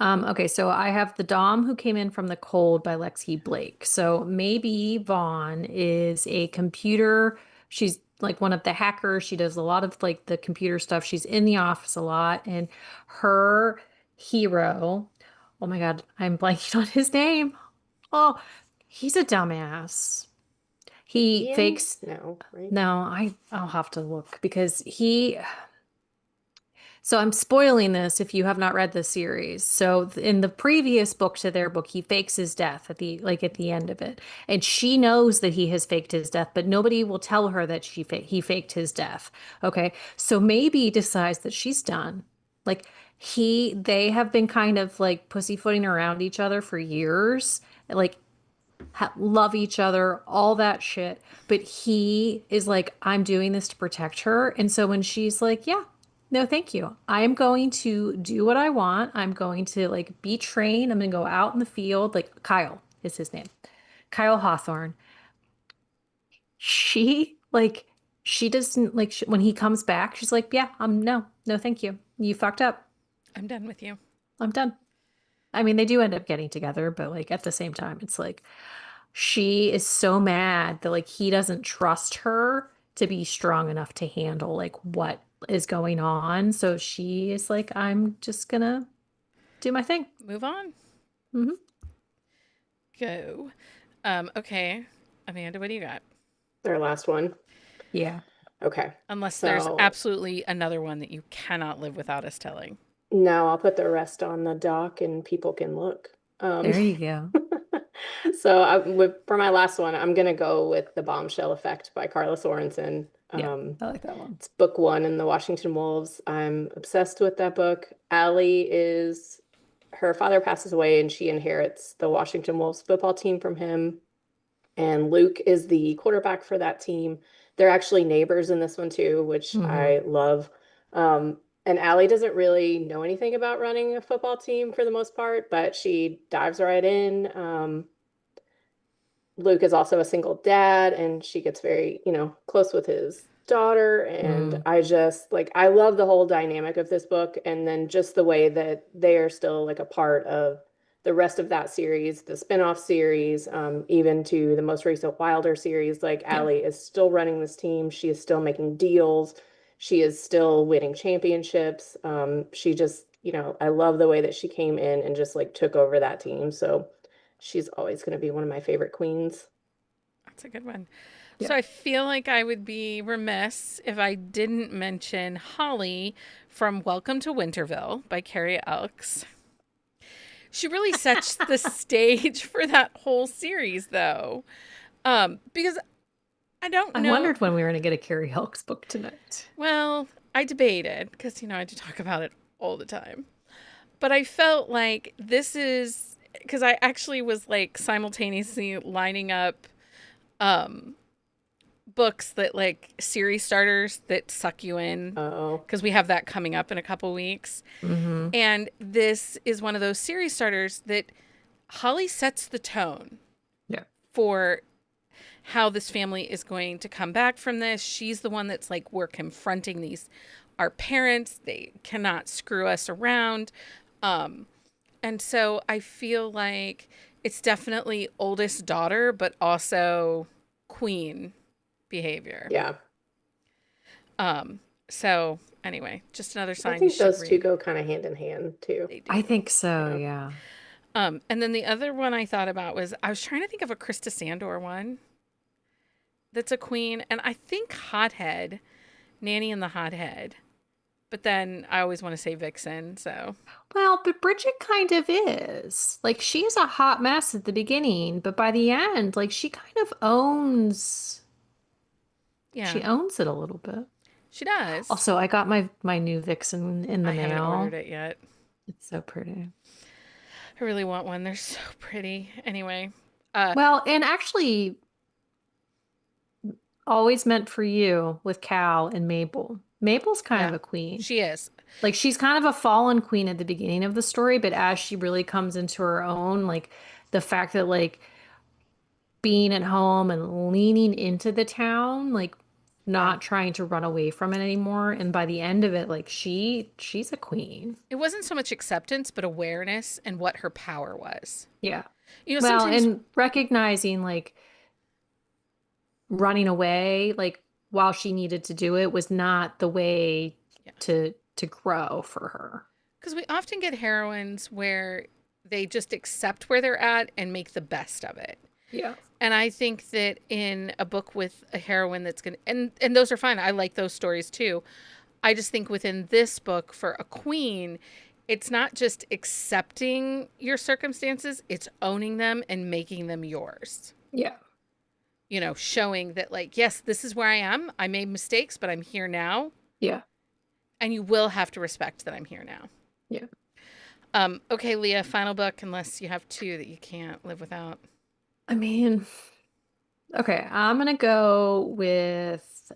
Okay, so I have The Dom Who Came In from the Cold by Lexi Blake. So maybe Vaughn is a computer. She's like one of the hackers. She does a lot of like the computer stuff. She's in the office a lot. And her hero, oh my God, I'm blanking on his name. Oh, he's a dumbass. He Ian? fakes. No, right? No, I'll have to look because So I'm spoiling this if you have not read the series. So in the previous book to their book, he fakes his death at the end of it. And she knows that he has faked his death, but nobody will tell her that he faked his death. Okay? So maybe he decides that she's done. Like they have been kind of like pussyfooting around each other for years. Like love each other, all that shit. But he is like, I'm doing this to protect her. And so when she's like, yeah, no, thank you. I'm going to do what I want. I'm going to like be trained. I'm going to go out in the field. Like Kyle is his name. Kyle Hawthorne. She like, she doesn't like when he comes back, she's like, yeah, no, no, thank you. You fucked up. I'm done with you. I'm done. I mean, they do end up getting together, but like at the same time, it's like, she is so mad that like he doesn't trust her to be strong enough to handle like what is going on. So she is like, I'm just gonna do my thing. Move on. Hmm. Go. Okay. Amanda, what do you got? Their last one. Yeah. Okay. Unless there's So absolutely another one that you cannot live without us telling. no, I'll put the rest on the doc and people can look. There you go. So for my last one, I'm gonna go with The Bombshell Effect by Carla Sorensen. Yeah, I like that one. It's book one in the Washington Wolves. I'm obsessed with that book. Allie is her father passes away and she inherits the Washington Wolves football team from him. And Luke is the quarterback for that team. They're actually neighbors in this one too, which Hmm. I love. And Allie doesn't really know anything about running a football team for the most part, but she dives right in. Luke is also a single dad and she gets very, close with his daughter. And Mm. I just like, I love the whole dynamic of this book. And then just the way that they are still like a part of the rest of that series, the spinoff series, even to the most recent Wilder series. Like Yeah. Allie is still running this team. She is still making deals. She is still winning championships. She just, I love the way that she came in and just like took over that team. So she's always going to be one of my favorite queens. That's a good one. Yeah. So I feel like I would be remiss if I didn't mention Holly from Welcome to Winterville by Carrie Elks. She really sets the stage for that whole series, though. Because I don't I know. wondered when we were going to get a Carrie Helks book tonight. Well, I debated because, I do talk about it all the time. But I felt like this is because I actually was like simultaneously lining up books that like series starters that suck you in Oh, because we have that coming up in a couple weeks. Mm-hmm. And this is one of those series starters that Holly sets the tone Yeah. for how this family is going to come back from this. She's the one that's like, we're confronting our parents. They cannot screw us around. And so I feel like it's definitely oldest daughter, but also queen behavior. yeah. So anyway, just another I sign you think should those two read. go kind of hand in hand too. They I do. think so. Yeah. Yeah. And then the other one I thought about was I was trying to think of a Krista Sandor one that's a queen, and I think Hothead, Nanny and the Hothead. But then I always want to say Vixen, so Well, but Bridget kind of is. Like, she's a hot mess at the beginning, but by the end, like, she kind of yeah, she owns it a little bit. she does. Also, I got my new Vixen in the I haven't ordered mail. it yet. It's so pretty. I really want one. They're so pretty. Anyway, uh, Well, and actually, always meant for you with Cal and Mabel. Mabel's kind of yeah, a queen. she is. Like, she's kind of a fallen queen at the beginning of the story, but as she really comes into her own, like, the fact that, like, being at home and leaning into the town, like Yeah. not trying to run away from it anymore. And by the end of it, like she's a queen. It wasn't so much acceptance, but awareness and what her power was. Yeah. Well, Sometimes, and recognizing like running away, like while she needed to do it was not the way yeah, to grow for her. because we often get heroines where they just accept where they're at and make the best of it. Yeah. And I think that in a book with a heroine that's going to, and those are fine. I like those stories too. I just think within this book for a queen, it's not just accepting your circumstances, it's owning them and making them yours. Yeah. You know, showing that, like, yes, this is where I am. I made mistakes, but I'm here now. Yeah. And you will have to respect that I'm here now. Yeah. Okay, Leah, final book, unless you have two that you can't live without. I mean, okay, I'm gonna go with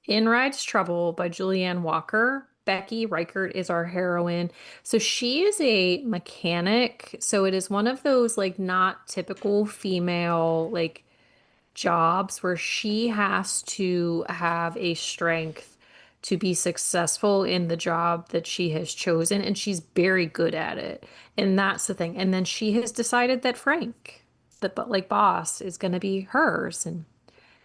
In Rides Trouble by Julianne Walker. Becky Reichert is our heroine. So she is a mechanic. So it is one of those like not typical female like jobs where she has to have a strength to be successful in the job that she has chosen, and she's very good at it. And that's the thing. And then she has decided that Frank, the like boss, is going to be hers, and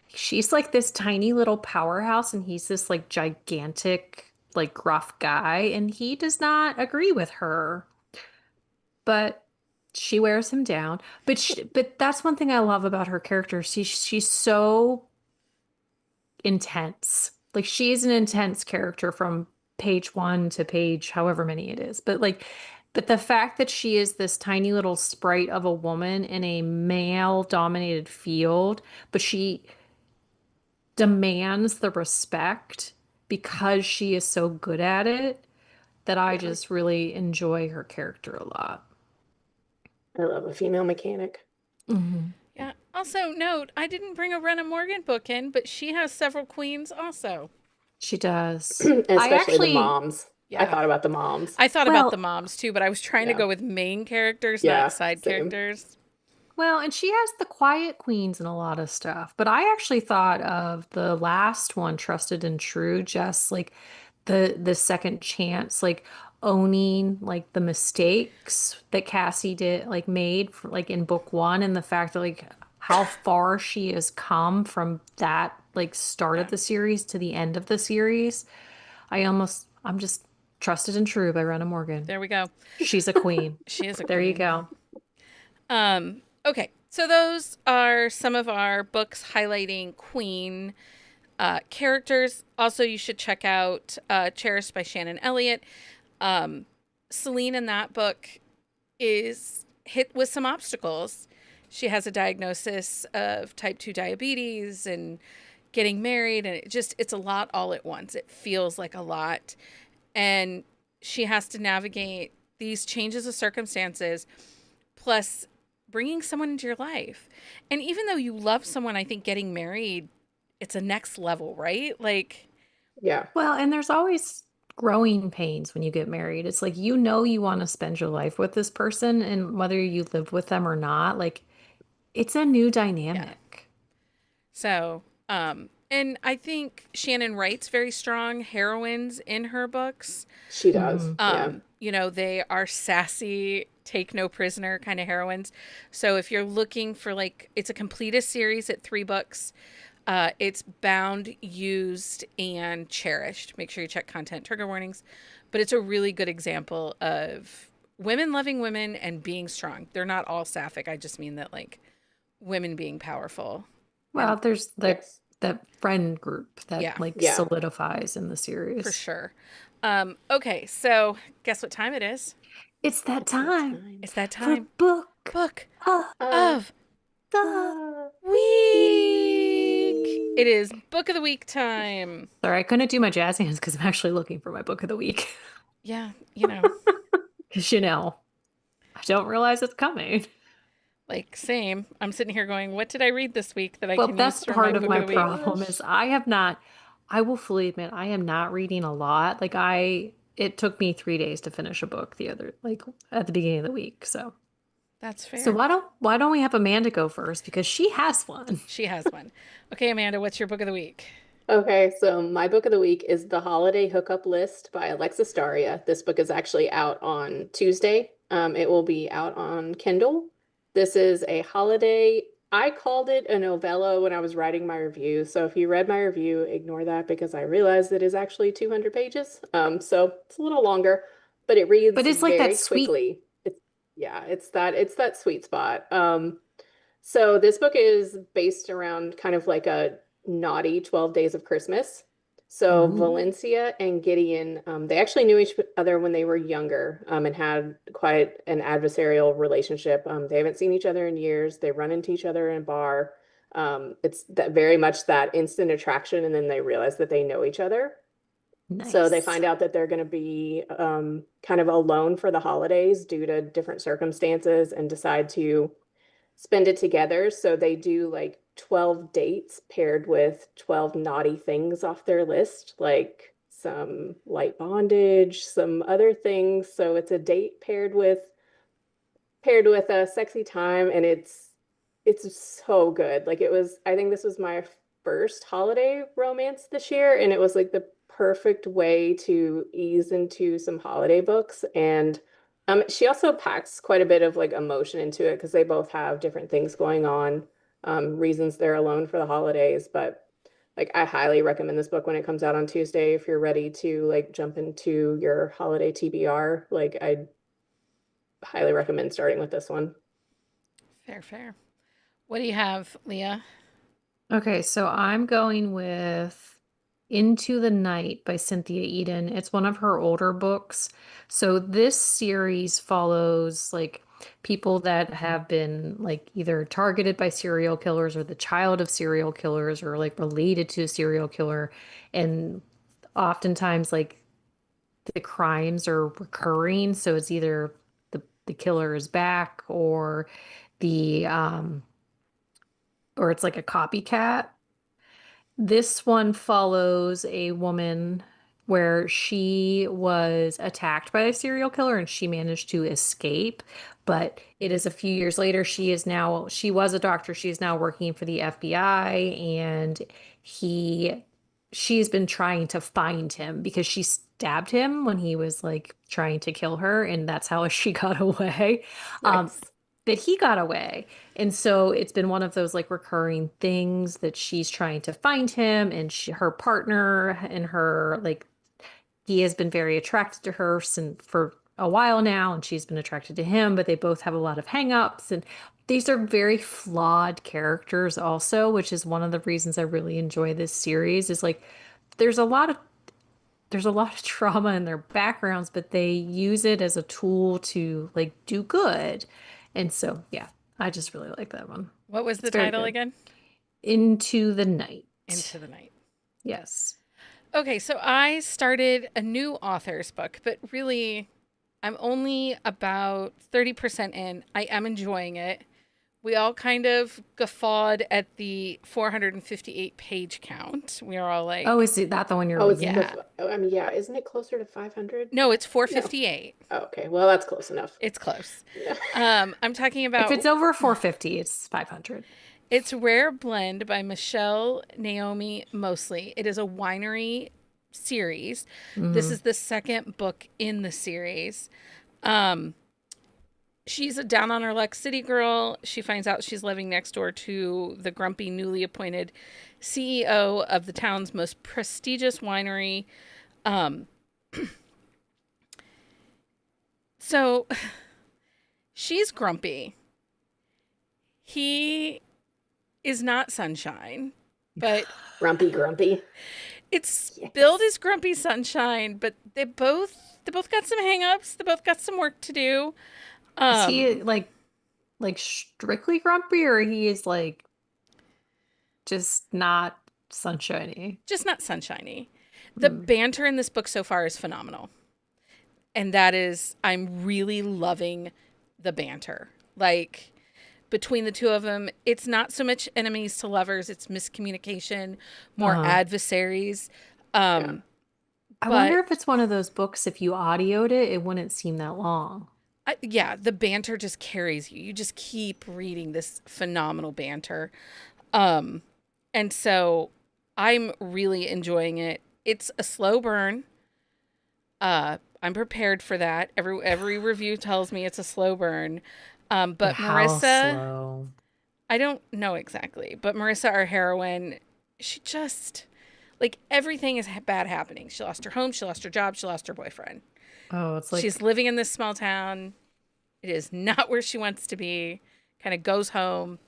she's like this tiny little powerhouse, and he's this like gigantic, like gruff guy, and he does not agree with her. But she wears him down. But that's one thing I love about her character. She's so intense. Like she's an intense character from page one to page however many it is. But the fact that she is this tiny little sprite of a woman in a male dominated field, but she demands the respect because she is so good at it, that I Yeah. just really enjoy her character a lot. I love a female mechanic. Mhm. Yeah. Also, note, I didn't bring a Rena Morgan book in, but she has several queens also. She does. And I especially the actually, moms. I Yeah. thought about the moms. I thought about the well, moms too, but I was trying to Yeah. go with main characters, not Yeah, side same. characters. Well, and she has the quiet queens and a lot of stuff. But I actually thought of the last one, Trusted and True, just like the second chance, like owning like the mistakes that Cassie did like made for, like in book one, and the fact that like how far she has come from that like start of Yeah. the series to the end of the series. I'm just Trusted and True by Rena Morgan. There we go. She's a queen. She is a There you queen. go. Okay, so those are some of our books highlighting queen characters. Also, you should check out Cherished by Shannon Elliot. Celine in that book is hit with some obstacles. She has a diagnosis of type 2 diabetes and getting married, and it's a lot all at once. It feels like a lot. And she has to navigate these changes of circumstances, plus bringing someone into your life. And even though you love someone, I think getting married, it's a next level, right? Like, Yeah. Well, and there's always growing pains when you get married. It's like you want to spend your life with this person, and whether you live with them or not, like it's a new yeah. dynamic. So, and I think Shannon writes very strong heroines in her books. She does. Hmm. Yeah. You know, they are sassy, take no prisoner kind of heroines. So if you're looking for like, it's a completist series at 3 books. It's Bound, Used, and Cherished. Make sure you check content trigger warnings. But it's a really good example of women loving women and being strong. They're not all sapphic. I just mean that like women being powerful. Well, there's Yes. that friend group Yeah, that like Yeah. solidifies in the for series. sure. Okay, so guess what time it is? It's that It's that time time. It's that for time. book Book of Uh, of the week. It is book of the week time. Sorry, I couldn't do my jazz hands because I'm actually looking for my book of the week. Yeah, you know, Because I don't realize it's coming. like same. I'm sitting here going, what did I read this week that I Well, can use that's for my part of book of my the week? problem is I have not, I will fully admit, I am not reading a lot. It took me 3 days to finish a book like at the beginning of the week. That's So fair. why don't we have Amanda go first? Because she has one. She has one. Okay, Amanda, what's your book of the week? Okay, so my book of the week is The Holiday Hookup List by Alexis Daria. This book is actually out on Tuesday. It will be out on Kindle. This is a holiday. I called it a novella when I was writing my review. So if you read my review, ignore that because I realized it is actually 200 pages. So it's a little longer, but it reads But it's like that very sweet, quickly. Yeah, it's that sweet spot. So this book is based around kind of like a naughty 12 Days of Christmas. So Ooh, Valencia and Gideon, they actually knew each other when they were younger, and had quite an adversarial relationship. They haven't seen each other in years. They run into each other in a bar. It's that very much that instant attraction, and then they realize that they know each other. So they nice. find out that they're going to be kind of alone for the holidays due to different circumstances and decide to spend it together. So they do like 12 dates paired with 12 naughty things off their list, like some light bondage, some other things. So it's a date paired with a sexy time, and it's so good. Like it was, I think this was my first holiday romance this year, and it was like the perfect way to ease into some holiday books. And she also packs quite a bit of like emotion into it because they both have different things going on, reasons they're alone for the holidays. But like I highly recommend this book when it comes out on Tuesday if you're ready to like jump into your holiday TBR. Like I highly recommend starting with this one. Fair, fair. What do you have, Leah? Okay, so I'm going with Into the Night by Cynthia Eden. It's one of her older books. So this series follows like people that have been like either targeted by serial killers or the child of serial killers or like related to a serial killer. And oftentimes like the crimes are recurring. So it's either the killer is back the or it's like a copycat. This one follows a woman where she was attacked by a serial killer and she managed to escape. But it is a few years later. She was a doctor. She is now working for the FBI, and he, she's been trying to find him because she stabbed him when he was like trying to kill her, and that's how she got away. Um, Nice. but he got away. And so it's been one of those like recurring things that she's trying to find him, and her partner and her like he has been very attracted to her since for a while now, and she's been attracted to him, but they both have a lot of hangups, and these are very flawed characters also, which is one of the reasons I really enjoy this series is like there's a lot of there's a lot of trauma in their backgrounds, but they use it as a tool to like do good. And so, yeah, I just really like that one. What was It's the very title good. again? Into the Night. Into the Night. Yes. Okay, so I started a new author's book, but really, I'm only about 30% in. I am enjoying it. We all kind of guffawed at the 458 page count. We are all Oh, like, is it that the one you're Oh, it's reading? yeah. the, I mean, yeah, isn't it closer to 500? No, it's No. 458. Oh, okay, well, that's close enough. It's close. Yeah. I'm talking If it's about over 450, it's 500. It's Rare Blend by Michelle Naomi Mosley. It is a winery series. This Mm. is the second book in the series. Um, she's a down on her luck city girl. She finds out she's living next door to the grumpy, newly appointed CEO of the town's most prestigious winery. Um, so she's grumpy. He is not sunshine, but Grumpy, grumpy. it's billed Yes. as grumpy sunshine, but they both got some hangups. They both got some work to do. Is he Um, like strictly grumpy, or he is like just not sunshiny? just not sunshiny. The Mm. banter in this book so far is phenomenal. And that is I'm really loving the banter. Like between the two of them, it's not so much enemies to lovers, it's miscommunication, more Uh-huh. adversaries. Yeah. Um, I wonder but if it's one of those books, if you audioed it, it wouldn't seem that long. yeah, the banter just carries you. You just keep reading this phenomenal banter. Um, and so I'm really enjoying it. It's a slow burn. I'm prepared for that. Every review tells me it's a slow burn. But But how Marissa, slow? I don't know exactly, but Marissa, our heroine, she just like everything is bad happening. She lost her home, she lost her job, she lost her boyfriend. Oh, it's She's like, living in this small town. It is not where she wants to be. Kind of goes home.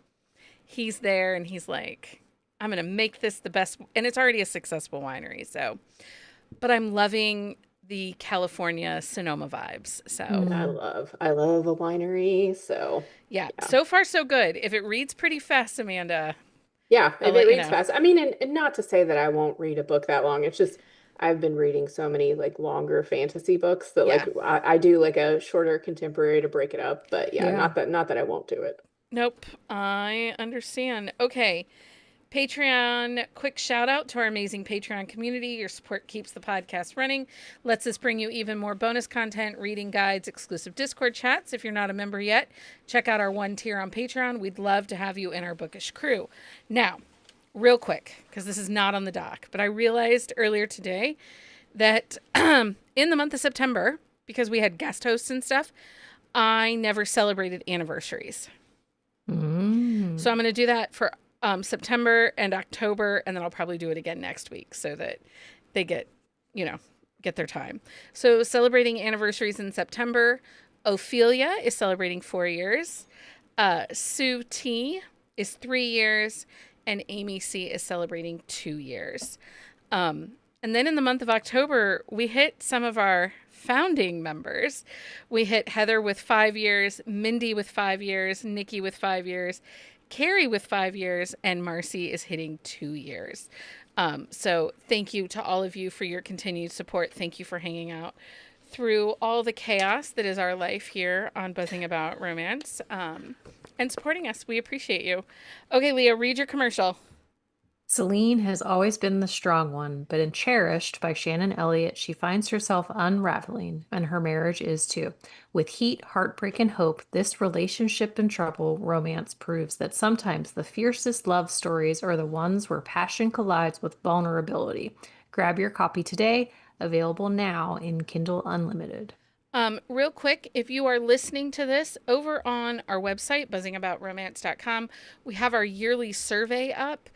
He's there and he's like, I'm going to make this the best. And it's already a successful winery. So, but I'm loving the California Sonoma vibes. So, I love a winery. So yeah, yeah. so far so good. If it reads pretty fast, Amanda, Yeah, I'll if it let you reads know. fast. I mean, and not to say that I won't read a book that long. It's just I've been reading so many like longer fantasy books that Yeah. like I do like a shorter contemporary to break it up. But yeah, Yeah. not that I won't do it. Nope. I understand. Okay. Patreon, quick shout out to our amazing Patreon community. Your support keeps the podcast running, lets us bring you even more bonus content, reading guides, exclusive Discord chats. If you're not a member yet, check out our one tier on Patreon. We'd love to have you in our bookish crew. Now, real quick, because this is not on the doc, but I realized earlier today that in the month of September, because we had guest hosts and stuff, I never celebrated anniversaries. So I'm going to do that for September and October, and then I'll probably do it again next week so that they get, get their time. So celebrating anniversaries in September, Ophelia is celebrating 4 years. Sue T is 3 years, and Amy C is celebrating 2 years. And then in the month of October, we hit some of our founding members. We hit Heather with 5 years, Mindy with 5 years, Nikki with 5 years, Carrie with 5 years, and Marcy is hitting 2 years. So thank you to all of you for your continued support. Thank you for hanging out through all the chaos that is our life here on Buzzing About Romance, and supporting us. We appreciate you. Okay, Leah, read your commercial. Celine has always been the strong one, but in Cherished by Shannon Elliot, she finds herself unraveling, and her marriage is too. With heat, heartbreak, and hope, this relationship in trouble romance proves that sometimes the fiercest love stories are the ones where passion collides with vulnerability. Grab your copy today, available now in Kindle Unlimited. Real quick, if you are listening to this over on our website, buzzingaboutromance.com, we have our yearly survey up.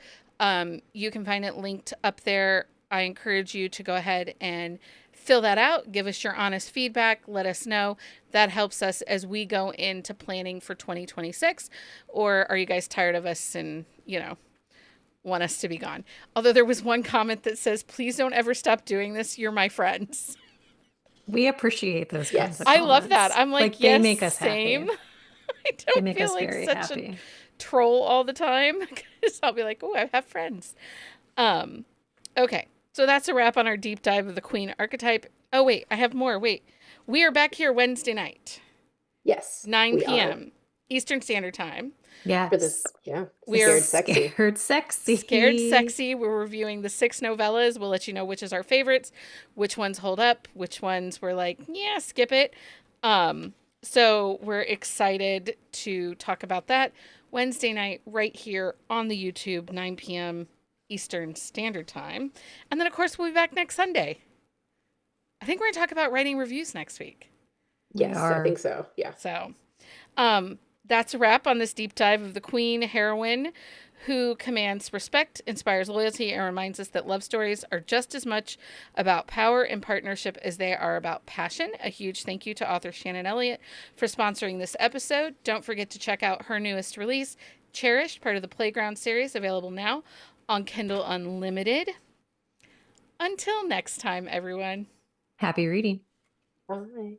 You can find it linked up there. I encourage you to go ahead and fill that out. Give us your honest feedback. Let us know. That helps us as we go into planning for 2026. Or are you guys tired of us and, want us to be gone? Although there was one comment that says, please don't ever stop doing this. You're my friends. We appreciate those kinds of Yes. I love that. comments. I'm like, they yes, make us same. happy. I They don't make feel us like very such happy. a troll all the time because I'll be like, oh, I have friends. Okay, so that's a wrap on our deep dive of the Queen archetype. Oh, wait, I have more. Wait, we are back here Wednesday night, Yes, 9 we are. p.m. Eastern Standard Time. For this, Yes. yeah, We are scared sexy. Scared sexy. Scared Sexy. We're reviewing the 6 novellas. We'll let you know which is our favorites, which ones hold up, which ones we're like, yeah, skip it. So we're excited to talk about that Wednesday night right here on the YouTube, 9 p.m. Eastern Standard Time. And then, of course, we'll be back next Sunday. I think we're going to talk about writing reviews next week. Yes, I think so. Yeah. So, that's a wrap on this deep dive of the Queen heroine who commands respect, inspires loyalty, and reminds us that love stories are just as much about power and partnership as they are about passion. A huge thank you to author Shannon Elliot for sponsoring this episode. Don't forget to check out her newest release, Cherished, part of the Playground series, available now on Kindle Unlimited. Until next time, everyone. Happy reading. Bye.